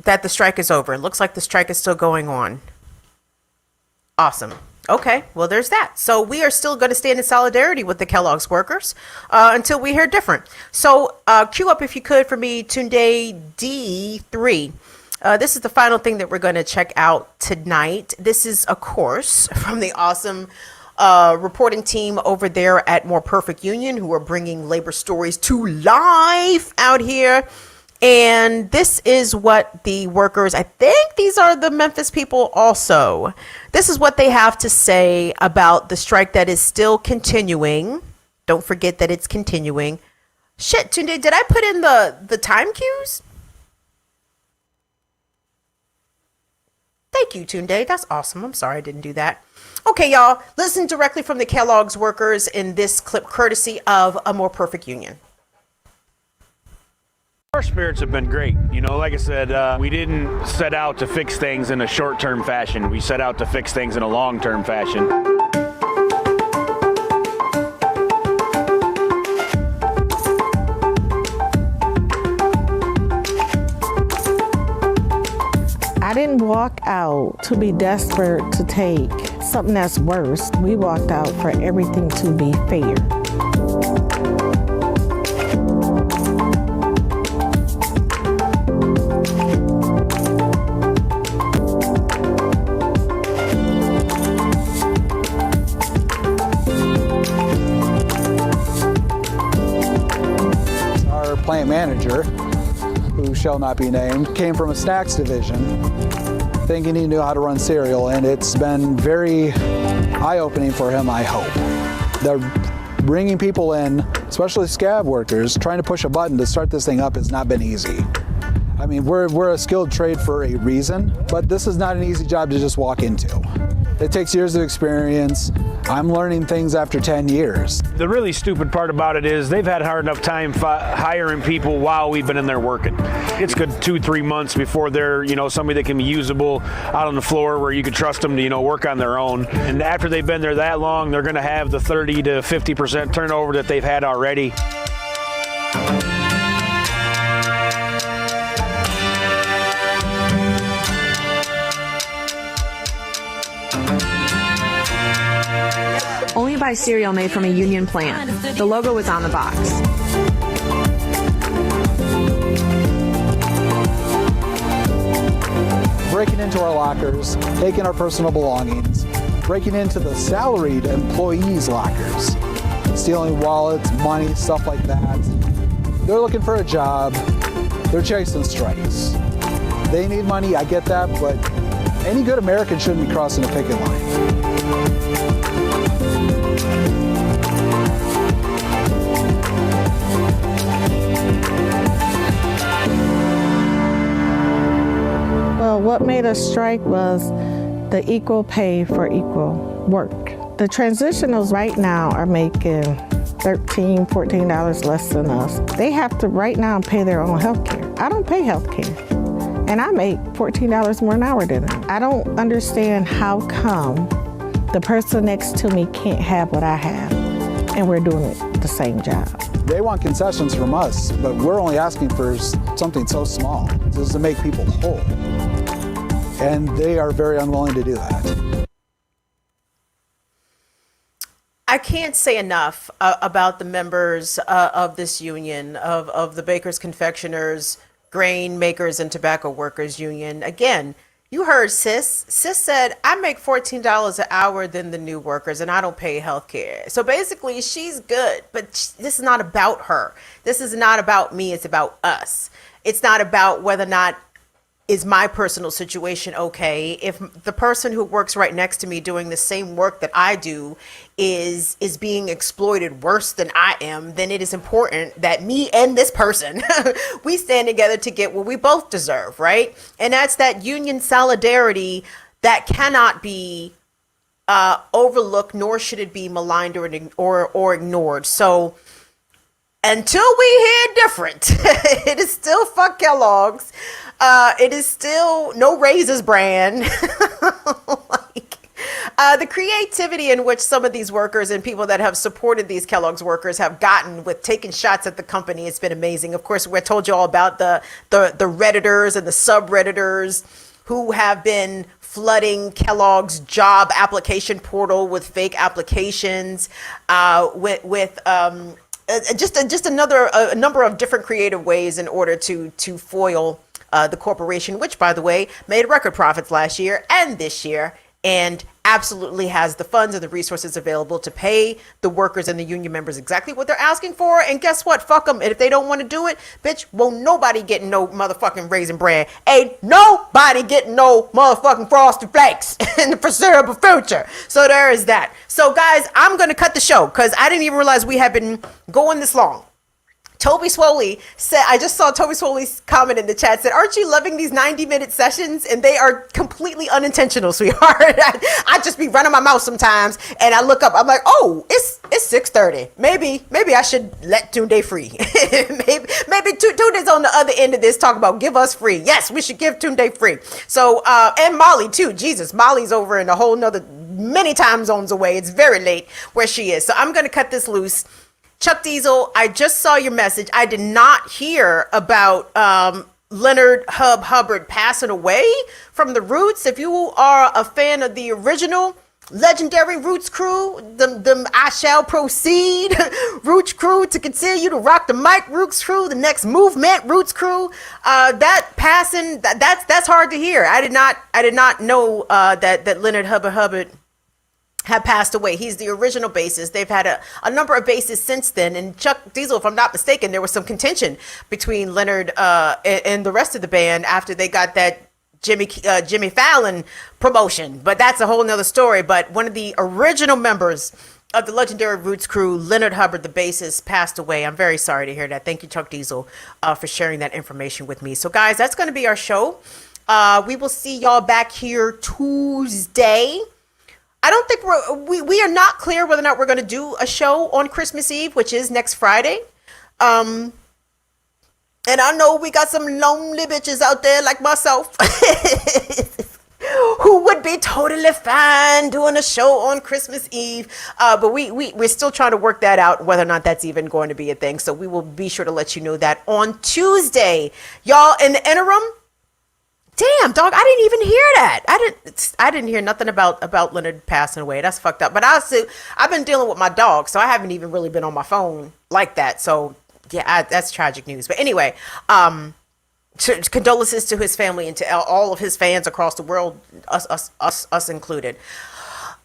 that the strike is over. It looks like the strike is still going on. Awesome. Okay, well, there's that. So we are still going to stand in solidarity with the Kellogg's workers until we hear different. So cue up, if you could, for me, Tunde D3. This is the final thing that we're going to check out tonight. This is, of course, from the awesome reporting team over there at More Perfect Union, who are bringing labor stories to life out here. And this is what the workers, I think these are the Memphis people also. This is what they have to say about the strike that is still continuing. Don't forget that it's continuing. Shit, Tunde, did I put in the time cues? Thank you, Tunde. That's awesome. I'm sorry I didn't do that. Okay, y'all, listen directly from the Kellogg's workers in this clip, courtesy of A More Perfect Union. Our spirits have been great. You know, like I said, we didn't set out to fix things in a short-term fashion. We set out to fix things in a long-term fashion. I didn't walk out to be desperate to take something that's worse. We walked out for everything to be fair. manager, who shall not be named, came from a snacks division thinking he knew how to run cereal, and it's been very eye-opening for him, I hope. They're bringing people in, especially scab workers, trying to push a button to start this thing up has not been easy. I mean, we're a skilled trade for a reason, but this is not an easy job to just walk into. It takes years of experience. I'm learning things after 10 years. The really stupid part about it is they've had a hard enough time hiring people while we've been in there working. It's good 2-3 months before they're, somebody that can be usable out on the floor where you can trust them to, work on their own. And after they've been there that long, they're going to have the 30 to 50% turnover that they've had already. Only buy cereal made from a union plant. The logo is on the box. Breaking into our lockers, taking our personal belongings, breaking into the salaried employees' lockers, stealing wallets, money, stuff like that. They're looking for a job. They're chasing strikes. They need money, I get that, but any good American shouldn't be crossing a picket line. Well, what made us strike was the equal pay for equal work. The transitionals right now are making $13, $14 less than us. They have to right now pay their own health care. I don't pay health care, and I make $14 more an hour than them. I don't understand how come the person next to me can't have what I have, and we're doing it the same job. They want concessions from us, but we're only asking for something so small, just to make people whole. And they are very unwilling to do that. I can't say enough about the members of this union, of the bakers, confectioners, grain makers, and tobacco workers union. Again, you heard Sis. Sis said, I make $14 an hour than the new workers, and I don't pay health care. So basically, she's good, but this is not about her. This is not about me. It's about us. It's not about whether or not is my personal situation okay. If the person who works right next to me doing the same work that I do is being exploited worse than I am, then it is important that me and this person, we stand together to get what we both deserve, right? And that's that union solidarity that cannot be overlooked, nor should it be maligned or ignored. So until we hear different, it is still fuck Kellogg's. It is still no Razors brand. The creativity in which some of these workers and people that have supported these Kellogg's workers have gotten with taking shots at the company, it's been amazing. Of course, we told you all about the Redditors and the subredditors who have been flooding Kellogg's job application portal with fake applications, with just a number of different creative ways in order to foil the corporation, which, by the way, made record profits last year and this year, and absolutely has the funds and the resources available to pay the workers and the union members exactly what they're asking for. And guess what? Fuck them. And if they don't want to do it, bitch, won't nobody getting no motherfucking Raisin Bran. Ain't nobody getting no motherfucking Frosted Flakes in the foreseeable future. So there is that. So guys, I'm going to cut the show because I didn't even realize we had been going this long. Toby Swoley said, I just saw Toby Swoley's comment in the chat, said, aren't you loving these 90-minute sessions? And they are completely unintentional, sweetheart. I just be running my mouth sometimes and I look up, I'm like, oh, it's 6:30. Maybe I should let Tunde free. maybe Tunde's on the other end of this, talk about give us free. Yes, we should give Tunde free. So, and Molly too, Jesus, Molly's over in a whole nother, many time zones away. It's very late where she is. So I'm going to cut this loose. Chuck Diesel, I just saw your message. I did not hear about Leonard Hub Hubbard passing away from the Roots. If you are a fan of the original legendary Roots crew, them I Shall Proceed Roots crew, to continue to rock the mic Roots crew, the next movement Roots crew, that passing, that's hard to hear. I did not know that Leonard Hubbard had passed away. He's the original bassist. They've had a number of bassists since then. And Chuck Diesel, if I'm not mistaken, there was some contention between Leonard and the rest of the band after they got that Jimmy Fallon promotion. But that's a whole nother story. But one of the original members of the legendary Roots crew, Leonard Hubbard, the bassist, passed away. I'm very sorry to hear that. Thank you, Chuck Diesel, for sharing that information with me. So, guys, that's going to be our show. We will see y'all back here Tuesday. I don't think we are not clear whether or not we're going to do a show on Christmas Eve, which is next Friday. And I know we got some lonely bitches out there like myself who would be totally fine doing a show on Christmas Eve. But we're still trying to work that out, whether or not that's even going to be a thing. So we will be sure to let you know that on Tuesday. Y'all, in the interim, damn, dog, I didn't even hear that. I didn't hear nothing about Leonard passing away. That's fucked up. But I've been dealing with my dog, so I haven't even really been on my phone like that. So yeah, that's tragic news. But anyway, condolences to his family and to all of his fans across the world, us included.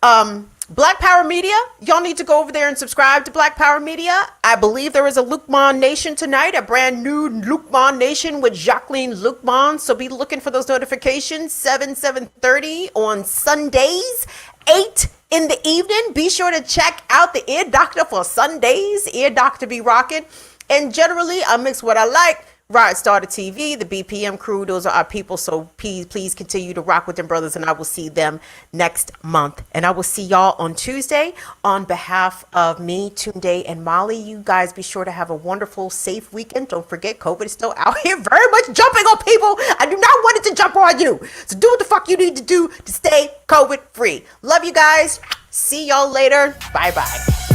Black Power Media, y'all need to go over there and subscribe to Black Power Media. I believe there is a Lukman Nation tonight, a brand new Lukman Nation with Jacqueline Lukman. So be looking for those notifications, 7:30 on Sundays, 8 in the evening. Be sure to check out the Ear Doctor for Sundays. Ear Doctor be rocking. And generally, I mix what I like. Rod Starter TV, the BPM crew, those are our people. So please continue to rock with them brothers, and I will see them next month. And I will see y'all on Tuesday. On behalf of me, Tunde, and Molly, you guys be sure to have a wonderful, safe weekend. Don't forget, COVID is still out here very much jumping on people. I do not want it to jump on you. So do what the fuck you need to do to stay COVID free. Love you guys. See y'all later. Bye-bye.